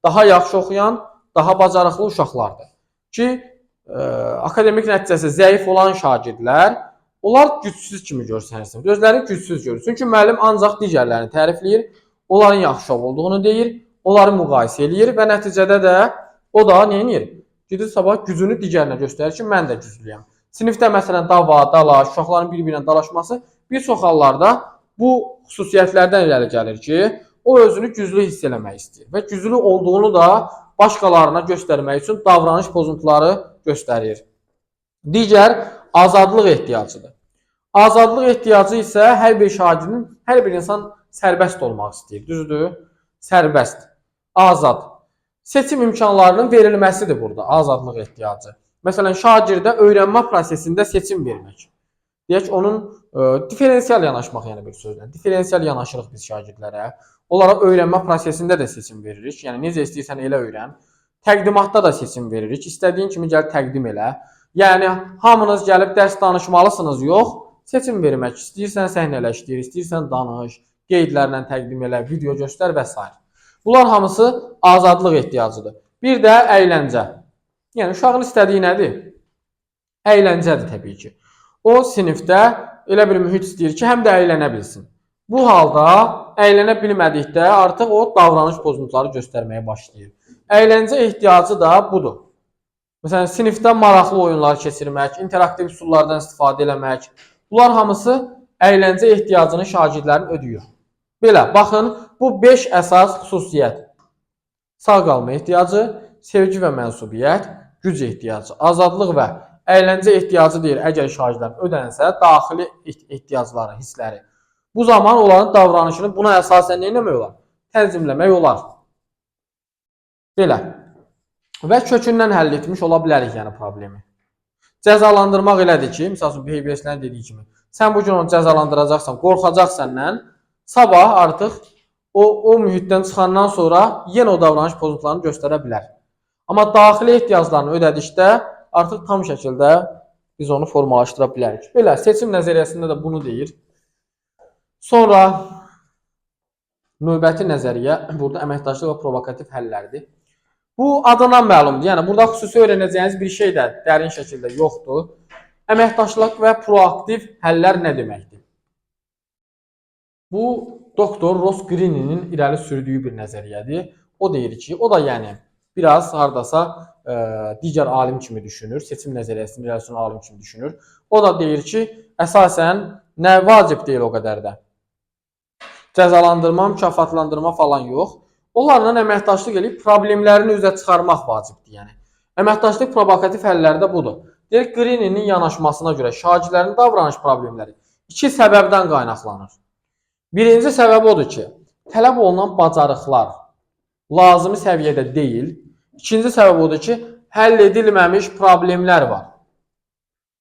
Daha yaxşı oxuyan, daha bacarıqlı uşaqlardır. Ki, akademik nəticəsi zəif olan şagirdlər, onlar gücsüz kimi görsənsin. Özlərini gücsüz görür. Çünki müəllim ancaq digərlərini tərifləyir, onların yaxşı olduğunu deyir, onları müqayisə edir və nəticədə də o da nə edir? Gedir sabah gücünü digərinə göstərir ki, mən də güclüyəm. Sinifdə məsələn dava, dalaş, uşaqların bir-birinə dalaşması bir çox hallarda bu xüsusiyyətlərdən irəli gəlir ki, o özünü güclü hiss eləmək istəyir və güclü olduğunu da başqalarına göstərmək üçün davranış pozuntuları göstərir. Digər azadlıq ehtiyacıdır. Azadlıq ehtiyacı isə hər bir şagirdin, hər bir insan sərbəst olmaq istəyir, düzdür? Sərbəst, azad. Seçim imkanlarının verilməsidir burada azadlıq ehtiyacı. Məsələn, şagirdə öyrənmə prosesində seçim vermək. Deyək, onun diferensial yanaşmaq, yəni bir sözlə. Diferensial yanaşırıq biz şagirdlərə. Onlara öyrənmə prosesində də seçim veririk. Yəni, necə istəyirsən elə öyrən. Təqdimatda da seçim veririk. İstədiyin kimi gəl təqdim elə. Yəni, hamınız gəlib dərs danışmalısınız, yox. Seçim vermək. İstəyirsən səhnələşdir, istəyirsən danış, qeydlərlə təqdim elə, video göstər və s. Bunlar hamısı azadlıq ehtiyacıdır. Bir də əyləncə. Yəni, uşağın istədiyi nədir? Əyləncədir təbii ki. O, sinifdə elə bir mühit istəyir ki, həm də əylənə bilsin. Bu halda əylənə bilmədikdə artıq o davranış pozuntuları göstərməyə başlayır. Əyləncə ehtiyacı da budur. Məsələn, sinifdə maraqlı oyunlar keçirmək, interaktiv üsullardan istifadə eləmək. Bunlar hamısı əyləncə ehtiyacını şagirdlərin ödəyir. Belə, baxın, bu 5 əsas xüsusiyyət. Sağ qalma ehtiyacı, sevgi və mənsubiyyət, güc ehtiyacı, azadlıq və əyləncə ehtiyacı deyir, əgər şagirdlərin ödənsə, daxili ehtiyacları, hissləri. Bu zaman onların davranışını buna əsasən nə etmək olar? Tənzimləmək olar. Belə. Və kökündən həll etmiş ola bilərik, yəni problemi. Cəzalandırmaq elədir ki, misal üçün, behavioristlərin dediyi kimi, sən bugün onu cəzalandıracaqsan, qorxacaq səndən, sabah artıq o mühitdən çıxandan sonra yenə o davranış pozuntularını göstərə bilər. Amma daxili ehtiyaclarını ödədikdə artıq tam şəkildə biz onu formalaşdıra bilərik. Belə, seçim nəzəriyyəsində də bunu deyir. Sonra növbəti nəzəriyyə, burada əməkdaşlıq və provokativ həllərdir. Bu adından məlumdur. Yəni, burada xüsusi öyrənəcəyiniz bir şey də dərin şəkildə yoxdur. Əməkdaşlıq və proaktiv həllər nə deməkdir? Bu, doktor Ross Greene'nin irəli sürdüyü bir nəzəriyyədir. O deyir ki, o da yəni biraz hardasa digər alim kimi düşünür, seçim nəzəriyyəsini irəli sürən alim kimi düşünür. O da deyir ki, əsasən Nə vacib deyil o qədər də. Cəzalandırma, mükafatlandırma falan yox. Onlarla əməkdaşlıq edib problemlərini üzə çıxarmaq vacibdir. Yəni əməkdaşlıq provokativ həlləri də budur. Deyir, Greeninin yanaşmasına görə şagirdlərin davranış problemləri iki səbəbdən qaynaqlanır. Birinci səbəb odur ki, tələb olunan bacarıqlar lazımi səviyyədə deyil. İkinci səbəb odur ki, həll edilməmiş problemlər var.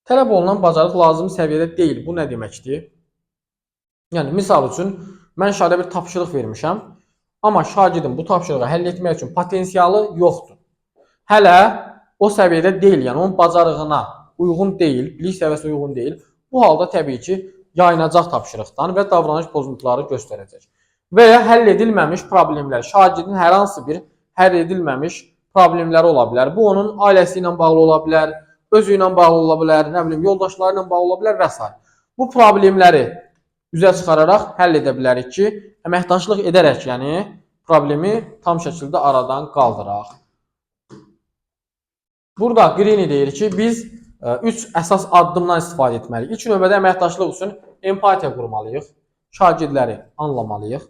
Tələb olunan bacarıq lazımi səviyyədə deyil. Bu nə deməkdir? Yəni, misal üçün, mən şagirdə bir tapşırıq vermişəm, amma şagirdin bu tapşırığı həll etmək üçün potensialı yoxdur. Hələ o səviyyədə deyil, yəni onun bacarığına uyğun deyil, bilik səviyyəsinə uyğun deyil. Bu halda təbii ki, yayınacaq tapşırıqdan və davranış pozuntuları göstərəcək. Və ya həll edilməmiş problemlər, şagirdin hər hansı bir həll edilməmiş problemləri ola bilər. Bu, onun ailəsi ilə bağlı ola bilər, özü ilə bağlı ola bilər, nə bilim, yoldaşları ilə bağlı ola bilər və s. Bu problemləri üzə çıxararaq həll edə bilərik ki, əməkdaşlıq edərək, yəni problemi tam şəkildə aradan qaldıraq. Burada Greene deyir ki, biz 3 əsas addımdan istifadə etməliyik. İlk növbədə əməkdaşlıq üçün empatiya qurmalıyıq, şagirdləri anlamalıyıq.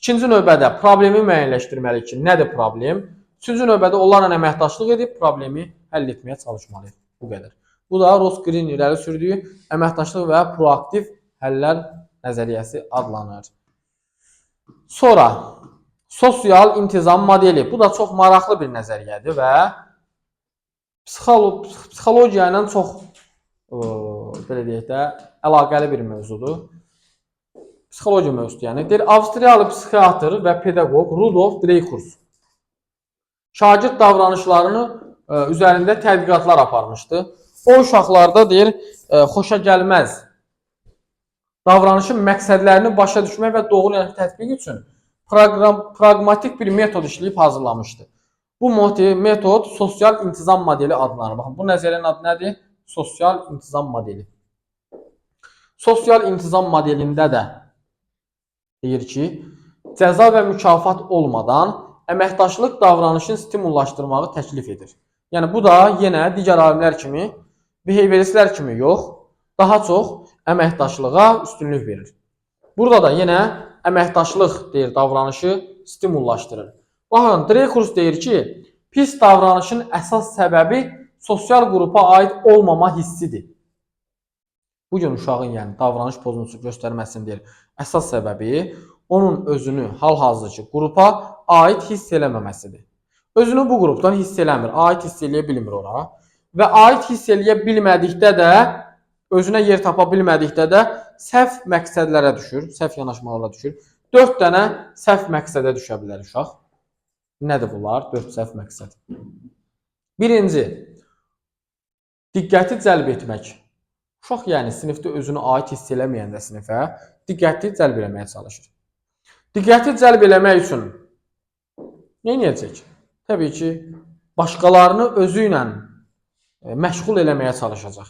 İkinci növbədə problemi müəyyənləşdirməliyik ki, nədir problem? Üçüncü növbədə onlarla əməkdaşlıq edib problemi həll etməyə çalışmalıyıq. Bu qədər. Bu da Ross Greene irəli sürdüyü əməkdaşlıq və proaktiv həllər nəzəriyyəsi adlanır. Sonra sosial intizam modeli. Bu da çox maraqlı bir nəzəriyyədir və psixologiya ilə çox belə deyək də əlaqəli bir mövzudur. Psixologiya mövzusu yəni. Deyir, Avstriyalı psixiatr və pedaqoq Rudolf Dreikurs şagird davranışlarını üzərində tədqiqatlar aparmışdı. O uşaqlarda deyir, xoşa gəlməz davranışın məqsədlərini başa düşmək və doğru tətbiq üçün pragmatik bir metod işləyib hazırlamışdı. Bu metod sosial intizam modeli adlanır. Baxın, bu nəzəriyyənin adı nədir? Sosial intizam modeli. Sosial intizam modelində də deyir ki, cəza və mükafat olmadan əməkdaşlıq davranışın stimullaşdırmağı təklif edir. Yəni, bu da yenə digər alimlər kimi, behavioristlər kimi yox, daha çox əməkdaşlığa üstünlük verir. Burada da yenə əməkdaşlıq deyir, davranışı stimullaşdırır. Baxın, Dreikurs deyir ki, pis davranışın əsas səbəbi sosial qrupa aid olmama hissidir. Bugün uşağın yəni davranış pozuntusu göstərməsinin deyir, əsas səbəbi onun özünü hal-hazırki qrupa aid hiss eləməməsidir. Özünü bu qrupdan hiss eləmir, aid hiss eləyə bilmir ora. Və aid hiss eləyə bilmədikdə də, özünə yer tapa bilmədikdə də səhv məqsədlərə düşür, səhv yanaşmalara düşür. 4 dənə səhv məqsədə düşə bilər uşaq. Nədir bunlar? 4 səhv məqsəd. Birinci, diqqəti cəlb etmək. Uşaq yəni sinifdə özünü aid hiss eləməyəndə sinifə diqqəti cəlb eləməyə çalışır. Diqqəti cəlb eləmək üçün nə edəcək? Təbii ki, başqalarını özü ilə məşğul eləməyə çalışacaq.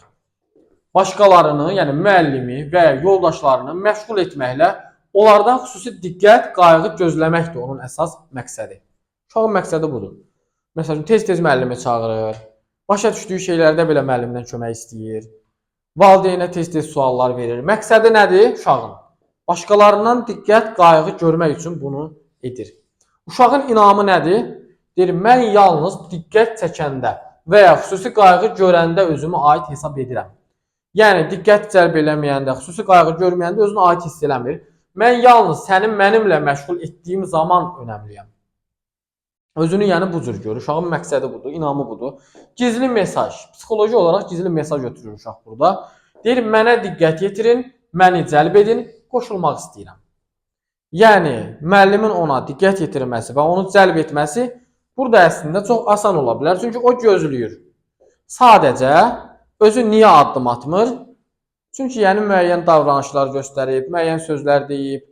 Başqalarını, yəni müəllimi və yoldaşlarını məşğul etməklə onlardan xüsusi diqqət, qayğı gözləməkdir onun əsas məqsədi. Uşağın məqsədi budur. Məsələn, tez-tez müəllimi çağırır, başa düşdüyü şeylərdə belə müəllimdən kömək istəyir, valideynə tez-tez suallar verir. Məqsədi nədir uşağın? Başqalarından diqqət, qayğı görmək üçün bunu edir. Uşağın inamı nədir? Deyir, mən yalnız diqqət çəkəndə və ya xüsusi qayğı görəndə özümü aid hesab edirəm. Yəni, diqqət cəlb eləməyəndə, xüsusi qayğı görməyəndə özünü aid hiss eləmir. Mən yalnız sənin mənimlə məşğul etdiyim zaman önəmliyəm. Özünü yəni bu cür görür. Uşağın məqsədi budur, inamı budur. Gizli mesaj. Psixoloji olaraq gizli mesaj götürür uşaq burada. Deyir, mənə diqqət yetirin, məni cəlb edin, qoşulmaq istəyirəm. Yəni, müəllimin ona diqqət yetirməsi və onu cəlb etməsi burada əslində çox asan ola bilər. Çünki o gözləyir. Sadəcə özü niyə addım atmır? Çünki yəni müəyyən davranışlar göstərib, müəyyən sözlər deyib.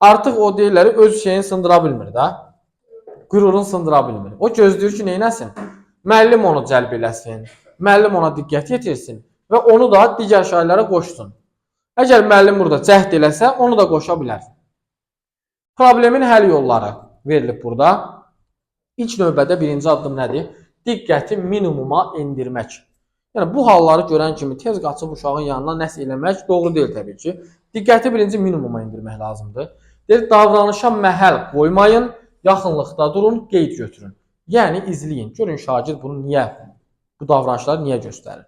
Artıq o deyirləri öz şeyini sındıra bilmir də. Qürurunu sındıra bilmir. O gözləyir ki, neynəsin? Müəllim onu cəlb eləsin, müəllim ona diqqət yetirsin və onu da digər şairlərə qoşsun. Əgər müəllim burada cəhd eləsə, onu da qoşa bilər. Problemin həll yolları verilib burada. İlk növbədə birinci addım nədir? Diqqəti minimuma endirmək. Yəni bu halları görən kimi tez qaçıb uşağın yanına nəsə eləmək doğru deyil təbii ki. Diqqəti birinci minimuma endirmək lazımdır. Deyir, davranışa məhəl qoymayın, yaxınlıqda durun, qeyd götürün. Yəni izləyin, görün şagird bunu bu davranışları niyə göstərir.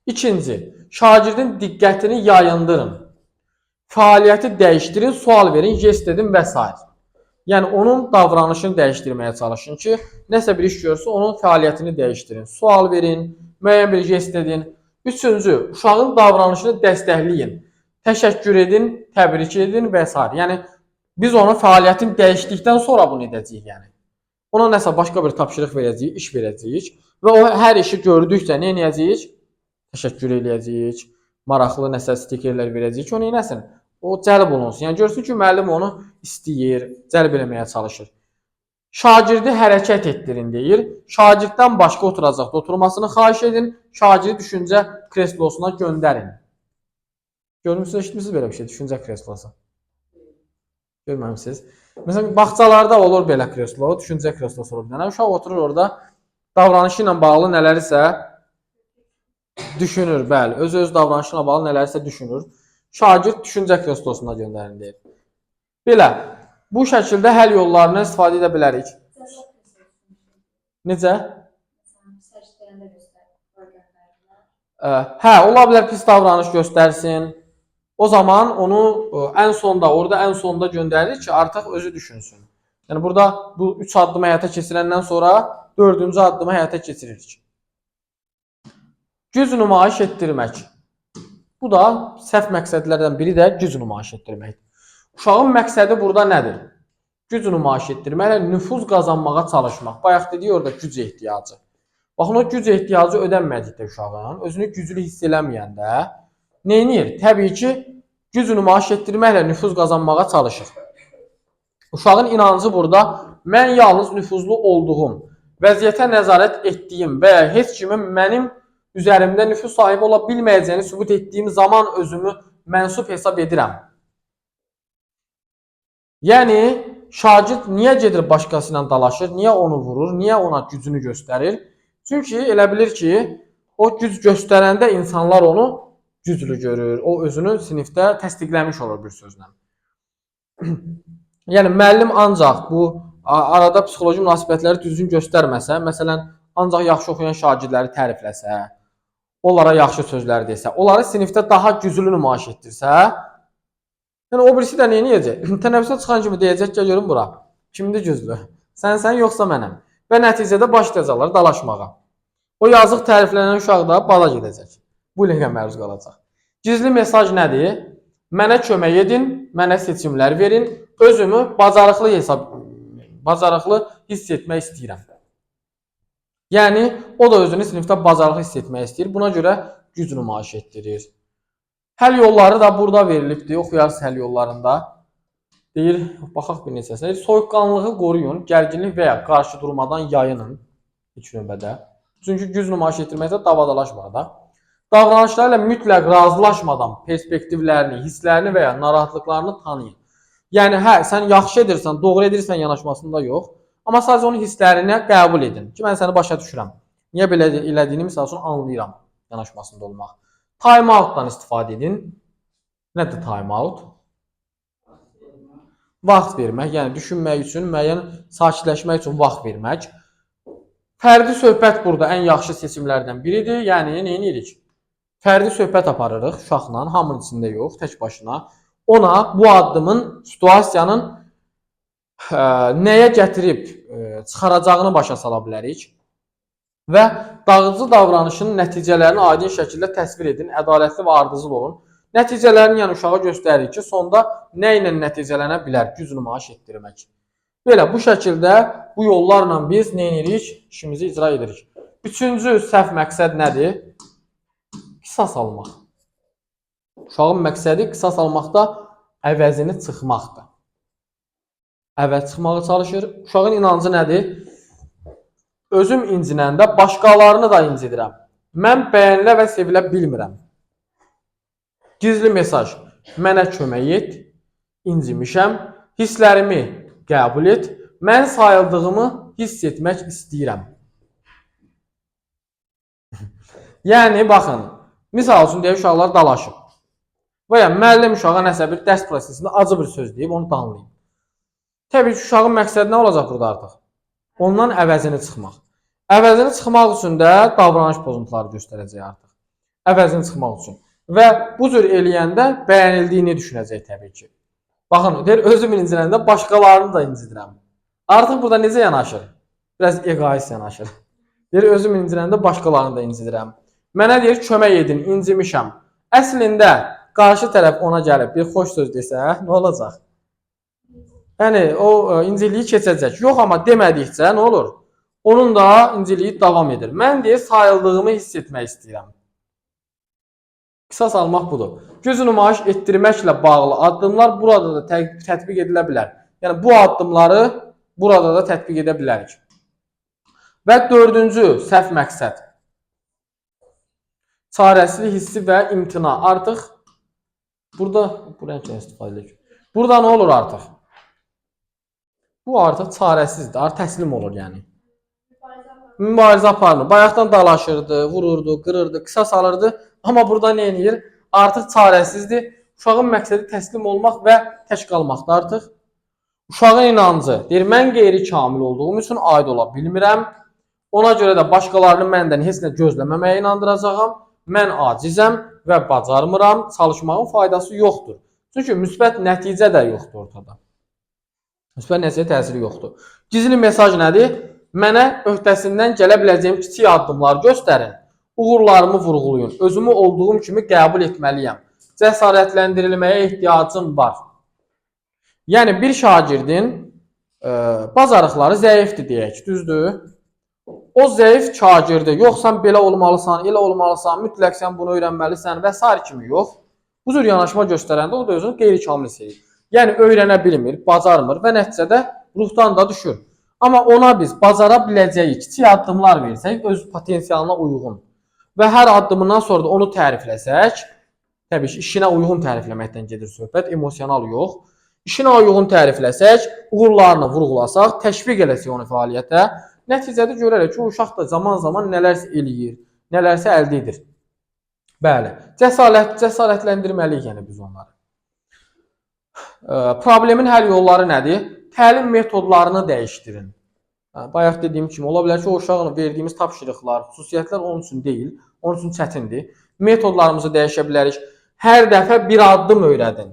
İkinci, şagirdin diqqətini yayındırın. Fəaliyyəti dəyişdirin, sual verin, jest edin və s. Yəni onun davranışını dəyişdirməyə çalışın ki, nəsə bir iş görsə onun fəaliyyətini dəyişdirin. Sual verin, müəyyən bir jest edin. Üçüncü, uşağın davranışını dəstəkləyin. Təşəkkür edin, təbrik edin və s. Yəni biz onun fəaliyyətini dəyişdikdən sonra bunu edəcəyik yəni. Ona nəsə başqa bir tapşırıq verəcəyik, iş verəcəyik və o hər işi gördükcə nə edəcəyik? Təşəkkür eləyəcəyik, maraqlı nəsə stikerlər verəcəyik, o nəsin? O cəlb olunsun. Yəni görsün ki, müəllim onu istəyir, cəlb eləməyə çalışır. Şagirdi hərəkət etdirin deyir. Şagirddən başqa oturacaqda oturmasını xahiş edin. Şagirdi düşüncə kreslosuna göndərin. Görmüsünüz, eşitmişsiniz belə bir şey, düşüncə kreslosu. Görməmisiniz? Məsələn, bağçalarda olur belə kreslo, düşüncə kreslosu olur. Yəni uşaq oturur orada, davranışı ilə bağlı nələrsə düşünür, bəli. Öz davranışına bağlı nələrsə düşünür. Şagird düşüncə kreslosuna göndərin deyir. Belə, bu şəkildə həll yollarını istifadə edə bilərik. Necə? Hə, ola bilər pis davranış göstərsin. O zaman onu ən sonda göndərir ki, artıq özü düşünsün. Yəni burada bu 3 addımı həyata keçirəndən sonra 4-cü addımı həyata keçiririk. Güc nümayiş etdirmək. Bu da səhv məqsədlərdən biri də güc nümayiş etdirməkdir. Uşağın məqsədi burada nədir? Güc nümayiş etdirməklə nüfuz qazanmağa çalışmaq. Bayaq dedik orada güc ehtiyacı. Baxın, o güc ehtiyacı ödənmədikdə uşağın, özünü güclü hiss eləməyəndə neynir? Təbii ki, güc nümayiş etdirməklə nüfuz qazanmağa çalışır. Uşağın inancı burada, mən yalnız nüfuzlu olduğum, vəziyyətə nəzarət etdiyim və ya heç kimin mənim üzərimdə nüfuz sahibi ola bilməyəcəyini sübut etdiyim zaman özümü mənsub hesab edirəm. Yəni, şagird niyə gedir başqası ilə dalaşır, niyə onu vurur, niyə ona gücünü göstərir? Çünki elə bilir ki, o güc göstərəndə insanlar onu güclü görür, o özünü sinifdə təsdiqləmiş olur bir sözlə. Yəni, müəllim ancaq bu arada psixoloji münasibətləri düzgün göstərməsə, məsələn, ancaq yaxşı oxuyan şagirdləri tərifləsə, onlara yaxşı sözlər desə, onları sinifdə daha güclü nümayiş etdirsə, yəni o birisi də nə edəcək? Tənəffüsə çıxan kimi deyəcək ki, görün bura, kimdir güclü? Sən yoxsa mənəm. Və nəticədə başlayacaqlar dalaşmağa. O yazıq təriflənən uşaq da bala gedəcək. Bullyingə məruz qalacaq. Gizli mesaj nədir? Mənə kömək edin, mənə seçimlər verin, özümü bacarıqlı hiss etmək istəyirəm. Yəni, o da özünü sinifdə bacarıqlı hiss etmək istəyir. Buna görə güc nümayiş etdirir. Həll yolları da burada verilibdir. Oxuyarsınız həll yollarında. Deyir, baxaq bir neçəsinə. Soyuqqanlığı qoruyun, gərginlik və ya qarşı durmadan yayının ilk növbədə. Çünki güc nümayiş etdirməkdə davadalaşmır da. Davranışlarla mütləq razılaşmadan perspektivlərini, hisslərini və ya narahatlıqlarını tanıyın. Yəni, hə, sən yaxşı edirsən, doğru edirsən yanaşmasında yox. Amma sadəcə onun hisslərini qəbul edin ki, mən səni başa düşürəm. Niyə belə elədiyini misal üçün anlayıram yanaşmasında olmaq. Time out'dan istifadə edin. Nədir time out? Vaxt vermək, yəni düşünmək üçün, müəyyən sakitləşmək üçün vaxt vermək. Fərdi söhbət burada ən yaxşı seçimlərdən biridir. Yəni, nə edirik? Fərdi söhbət aparırıq uşaqla, hamının içində yox, tək başına. Ona bu addımın, situasiyanın nəyə gətirib çıxaracağını başa sala bilərik və dağıdıcı davranışın nəticələrini aydın şəkildə təsvir edin, ədalətli və ardıcıl olun. Nəticələrini yəni uşağa göstərir ki, sonda nə ilə nəticələnə bilər, güc nümayiş etdirmək. Belə, bu şəkildə, bu yollarla biz nə edirik? İşimizi icra edirik. Üçüncü səhv məqsəd nədir? Qisas almaq. Uşağın məqsədi qisas almaqda əvəzini çıxmaqdır. Əvəz çıxmağa çalışır. Uşağın inancı nədir? Özüm incinəndə başqalarını da incidirəm. Mən bəyənilə və sevilə bilmirəm. Gizli mesaj. Mənə kömək et. İncimişəm. Hisslərimi qəbul et. Mən sayıldığımı hiss etmək istəyirəm. Yəni baxın, misal üçün deyək uşaqlar dalaşıb. Və ya müəllim uşağa nəsə bir dərs prosesində acı bir söz deyib, onu danlayıb. Təbii ki, uşağın məqsədi nə olacaq burada artıq? Ondan əvəzini çıxmaq. Əvəzini çıxmaq üçün də davranış pozuntuları göstərəcək artıq. Əvəzini çıxmaq üçün. Və bu cür eləyəndə bəyənildiyini düşünəcək təbii ki. Baxın, deyir, özüm inciləndə başqalarını da incidirəm. Artıq burada necə yanaşır? Biraz egoist yanaşır. Deyir, özüm inciləndə başqalarını da incidirəm. Mənə deyir, kömək edin, incimişəm. Əslində, qarşı tərəf ona gəlib bir xoş söz desə, nə olacaq? Yəni, o inciliyi keçəcək. Yox, amma demədikcə nə olur? Onun da inciliyi davam edir. Mən deyir, sayıldığımı hiss etmək istəyirəm. Qisas almaq budur. Göz nümayiş etdirməklə bağlı addımlar burada da tətbiq edilə bilər. Yəni, bu addımları burada da tətbiq edə bilərik. Və dördüncü səhv məqsəd. Çarəsizlik hissi və imtina. Artıq burada nə olur artıq? Bu artıq çarəsizdir, artıq təslim olur yəni. Mübarizə aparmır. Bayaqdan dalaşırdı, vururdu, qırırdı, qisas alırdı. Amma burada nə edir? Artıq çarəsizdir. Uşağın məqsədi təslim olmaq və tək qalmaqdır artıq. Uşağın inancı, deyir, mən qeyri-kamil olduğum üçün aid ola bilmirəm. Ona görə də başqalarını məndən heç nə gözləməməyə inandıracağam. Mən acizəm və bacarmıram. Çalışmağın faydası yoxdur. Çünki müsbət nəticə də yoxdur ortada. Müsbət nəticə təsiri yoxdur. Gizli mesaj nədir? Mənə öhdəsindən gələ biləcəyim kiçik addımlar göstərin. Uğurlarımı vurğulayın. Özümü olduğum kimi qəbul etməliyəm. Cəsarətləndirilməyə ehtiyacım var. Yəni, bir şagirdin bacarıqları zəifdir deyək, düzdür? O zəif şagirdi. Yox, sən belə olmalısan, elə olmalısan, mütləq sən bunu öyrənməlisən və s. kimi yox. Bu cür yanaşma göstərəndə o da özünü qeyri-kamil hiss. Yəni, öyrənə bilmir, bacarmır və nəticədə ruhdan da düşür. Amma ona biz bacara biləcəyi kiçik addımlar versək, öz potensialına uyğun və hər addımından sonra da onu tərifləsək, təbii ki, işinə uyğun tərifləməkdən gedir söhbət, emosional yox. İşinə uyğun tərifləsək, uğurlarını vurğulasaq, təşviq eləsək onu fəaliyyətə, nəticədə görərək ki, o uşaq da zaman-zaman nələrsə eləyir, nələrsə əldə edir. Bəli, cəsarətləndirməliyik yəni biz onları. Problemin həll yolları nədir? Təlim metodlarını dəyişdirin. Bayaq dediyim kimi, ola bilər ki, o uşağın verdiyimiz tapşırıqlar, xüsusiyyətlər onun üçün deyil, onun üçün çətindir. Metodlarımızı dəyişə bilərik. Hər dəfə bir addım öyrədin.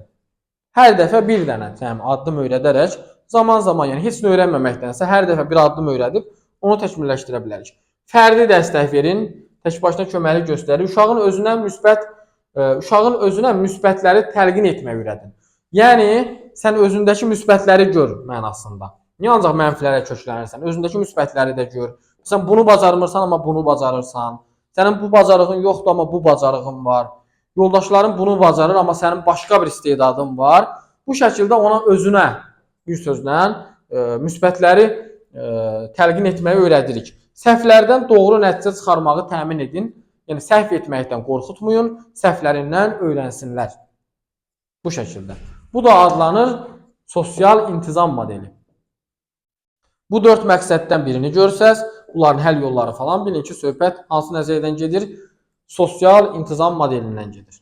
Hər dəfə bir dənə addım öyrədərək, zaman-zaman, yəni heç nə öyrənməməkdənsə, hər dəfə bir addım öyrədib, onu təkmilləşdirə bilərik. Fərdi dəstək verin, tək başına köməklik göstərir. Uşağın özünə müsbətləri təlqin etmək öyrədin. Yəni, sən özündəki müsbətləri gör mənasında. Niyə ancaq mənfilərə köklənirsən? Özündəki müsbətləri də gör. Sən bunu bacarmırsan, amma bunu bacarırsan. Sənin bu bacarığın yoxdur, amma bu bacarığın var. Yoldaşların bunu bacarır, amma sənin başqa bir istedadın var. Bu şəkildə ona özünə, bir sözlə, müsbətləri təlqin etməyi öyrədirik. Səhvlərdən doğru nəticə çıxarmağı təmin edin. Yəni, səhv etməkdən qorxutmayın, səhvlərindən öyrənsinlər. Bu şəkildə. Bu da adlanır sosial intizam modeli. Bu 4 məqsəddən birini görsəz, bunların həll yolları falan bilin ki, söhbət hansı nəzərdən gedir? Sosial intizam modelindən gedir.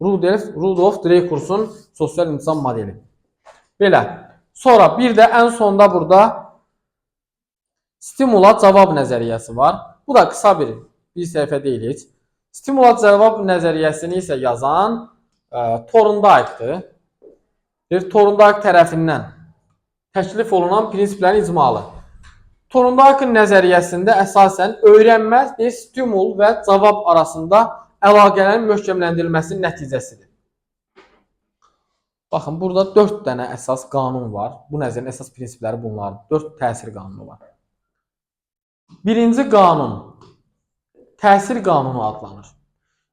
Rudolf Dreyfusun sosial intizam modeli. Belə. Sonra bir də ən sonda burada stimulat cavab nəzəriyyəsi var. Bu da qısa bir səhifə deyil heç. Stimulat cavab nəzəriyyəsini isə yazan Thorndike'dır. Thorndike tərəfindən təklif olunan prinsiplərin icmalı. Thorndike'ın nəzəriyyəsində əsasən öyrənmə, stimul və cavab arasında əlaqələrin möhkəmləndirilməsinin nəticəsidir. Baxın, burada 4 dənə əsas qanun var. Bu nəzərin əsas prinsipləri bunlardır. 4 təsir qanunu var. Birinci qanun təsir qanunu adlanır.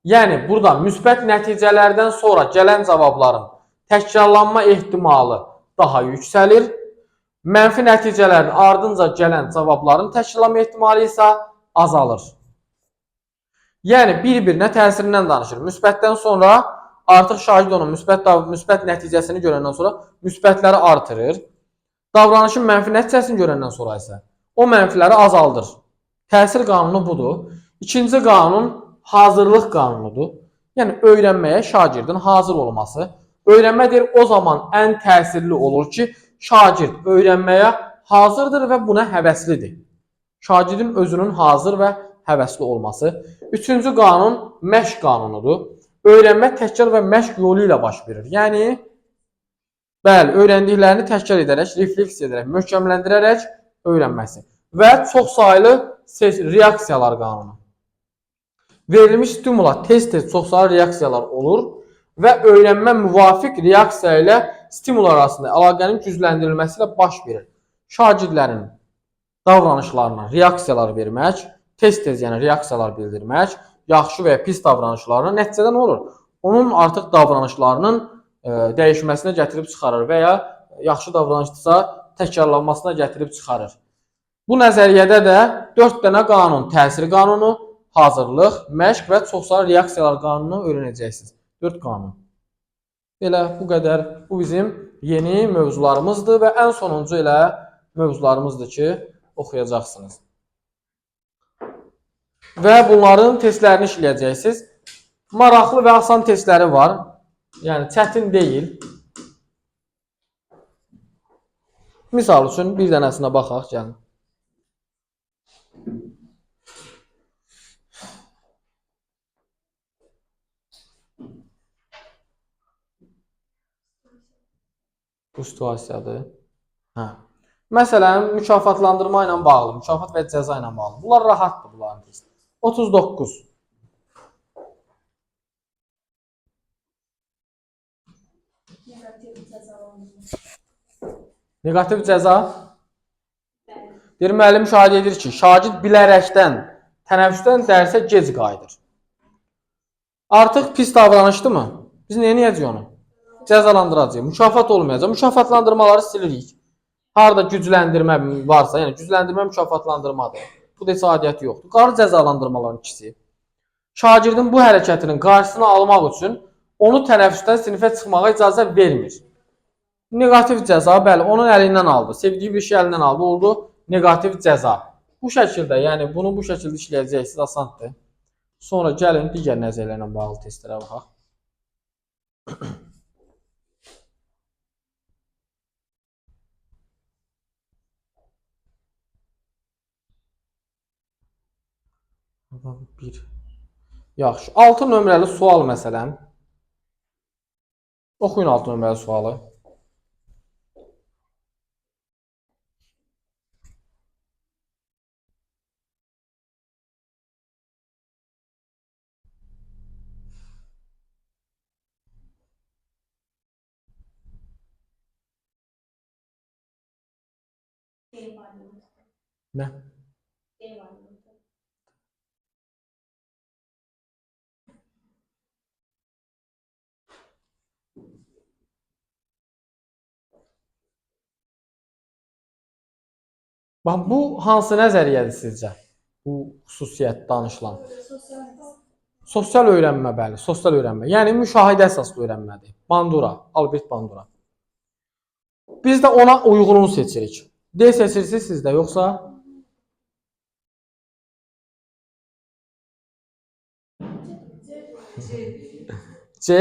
Yəni, burada müsbət nəticələrdən sonra gələn cavabların təkrarlanma ehtimalı daha yüksəlir. Mənfi nəticələrin ardınca gələn cavabların təkrarlanma ehtimalı isə azalır. Yəni, bir-birinə təsirindən danışır. Müsbətdən sonra artıq şagird onun müsbət nəticəsini görəndən sonra müsbətləri artırır. Davranışın mənfi nəticəsini görəndən sonra isə o mənfiləri azaldır. Təsir qanunu budur. İkinci qanun hazırlıq qanunudur. Yəni öyrənməyə şagirdin hazır olması. Öyrənmə deyir o zaman ən təsirli olur ki, şagird öyrənməyə hazırdır və buna həvəslidir. Şagirdin özünün hazır və həvəsli olması. Üçüncü qanun məşq qanunudur. Öyrənmə təkrar və məşq yolu ilə baş verir. Yəni, bəli, öyrəndiklərini təkrar edərək, refleks edərək, möhkəmləndirərək öyrənməsi. Və çox saylı reaksiyalar qanunu. Verilmiş stimula tez-tez çoxsaylı reaksiyalar olur və öyrənmə müvafiq reaksiya ilə stimul arasında əlaqənin gücləndirilməsi ilə baş verir. Şagirdlərin davranışlarına reaksiyalar vermək, tez-tez yəni reaksiyalar bildirmək, yaxşı və ya pis davranışlarına nəticədə nə olur? Onun artıq davranışlarının dəyişməsinə gətirib çıxarır və ya yaxşı davranışdırsa təkrarlanmasına gətirib çıxarır. Bu nəzəriyyədə də 4 dənə qanun, təsir qanunu, hazırlıq, məşq və çoxsaylı reaksiyalar qanununu öyrənəcəksiniz. 4 qanun. Belə bu qədər. Bu bizim yeni mövzularımızdır və ən sonuncu elə mövzularımızdır ki, oxuyacaqsınız. Və bunların testlərini işləyəcəksiniz. Maraqlı və asan testləri var. Yəni çətin deyil. Misal üçün bir dənəsinə baxaq, gəlin. Bu situasiyadır. Məsələn, mükafatlandırma ilə bağlı, mükafat və cəza ilə bağlı. Bunlar rahatdır, bunların testi. 39. Negativ cəza. Deyir, müəllim müşahidə edir ki, şagird bilərəkdən, tənəffüsdən dərsə gec qayıdır. Artıq pis davranışdı mı? Biz nə edəcəyik onu? Cəzalandıracağıq. Mükafat olmayacaq. Mükafatlandırmaları silirik. Harada gücləndirmə varsa, yəni gücləndirmə mükafatlandırmadır. Bu da heç adiyyəti yoxdur. Qarı cəzalandırmaların ikisi. Şagirdin bu hərəkətinin qarşısını almaq üçün onu tənəffüsdən sinifə çıxmağa icazə vermir. Negativ cəza, bəli, onun əlindən aldı. Sevdiyi bir şey əlindən aldı, oldu negativ cəza. Bu şəkildə, yəni bunu bu şəkildə işləyəcəksiniz, asandır. Sonra gəlin digər nəzərlərlə bağlı testlərə baxaq. Bir. Yaxşı. 6 nömrəli sual məsələn. Oxuyun 6 nömrəli sualı. Nə? Bax, bu hansı nəzəriyyədir sizcə? Bu xüsusiyyət danışılan. Sosial öyrənmə, bəli, sosial öyrənmə. Yəni müşahidə əsaslı öyrənmədir. Bandura, Albert Bandura. Biz də ona uyğununu seçirik. D seçirsiniz sizdə, yoxsa? C.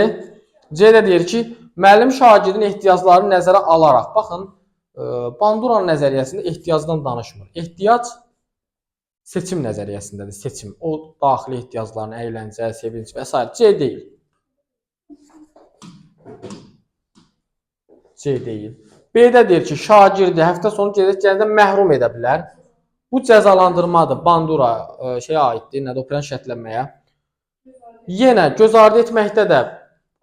C də deyir ki, müəllim şagirdin ehtiyaclarını nəzərə alaraq, baxın, Banduranın nəzəriyyəsində ehtiyacdan danışmır. Ehtiyac seçim nəzəriyyəsindədir, seçim. O daxili ehtiyaclarını, əyləncə, sevinç və s. C deyil. C deyil. B-də deyir ki, şagirdi həftə sonu gedək-gəldə məhrum edə bilər. Bu cəzalandırmadır, Bandura şeyə aiddir, nədir, operan şərtlənməyə. Yenə göz ardı etməkdə də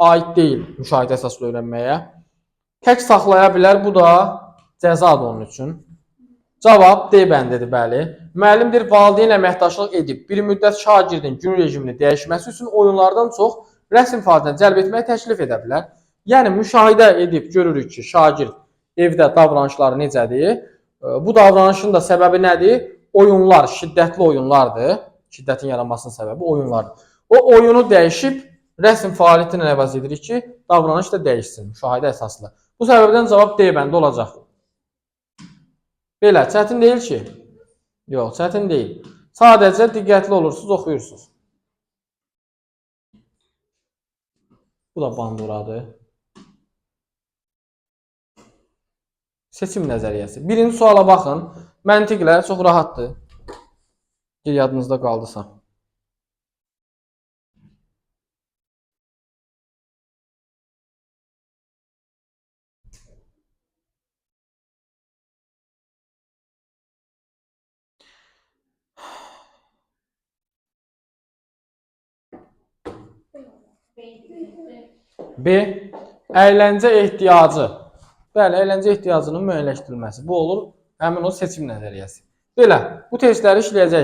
aid deyil müşahidə əsaslı öyrənməyə. Tək saxlaya bilər, bu da cəzadır onun üçün. Cavab D bəndidir, bəli. Müəllimdir, valideynlə əməkdaşlıq edib bir müddət şagirdin gün rejimini dəyişməsi üçün oyunlardan çox rəsm fəaliyyətinə cəlb etməyi təklif edə bilər. Yəni, müşahidə edib görürük ki, şagird evdə davranışları necədir? Bu davranışın da səbəbi nədir? Oyunlar, şiddətli oyunlardır. Şiddətin yaranmasının səbəbi oyunlardır. O oyunu dəyişib rəsm fəaliyyəti ilə əvəz edirik ki, davranış da dəyişsin, müşahidə əsaslı. Bu səbəbdən cavab D bəndi olacaq. Belə, çətin deyil ki. Yox, çətin deyil. Sadəcə diqqətli olursunuz, oxuyursunuz. Bu da Banduradır. Seçim nəzəriyyəsi. Birinci suala baxın. Məntiqlə çox rahatdır. Yadınızda qaldısa. B. Əyləncə ehtiyacı. Bəli, əyləncə ehtiyacının müəyyənləşdirilməsi. Bu olur həmin o seçim nəzəriyyəsi. Belə, bu testləri işləyəcəksiniz.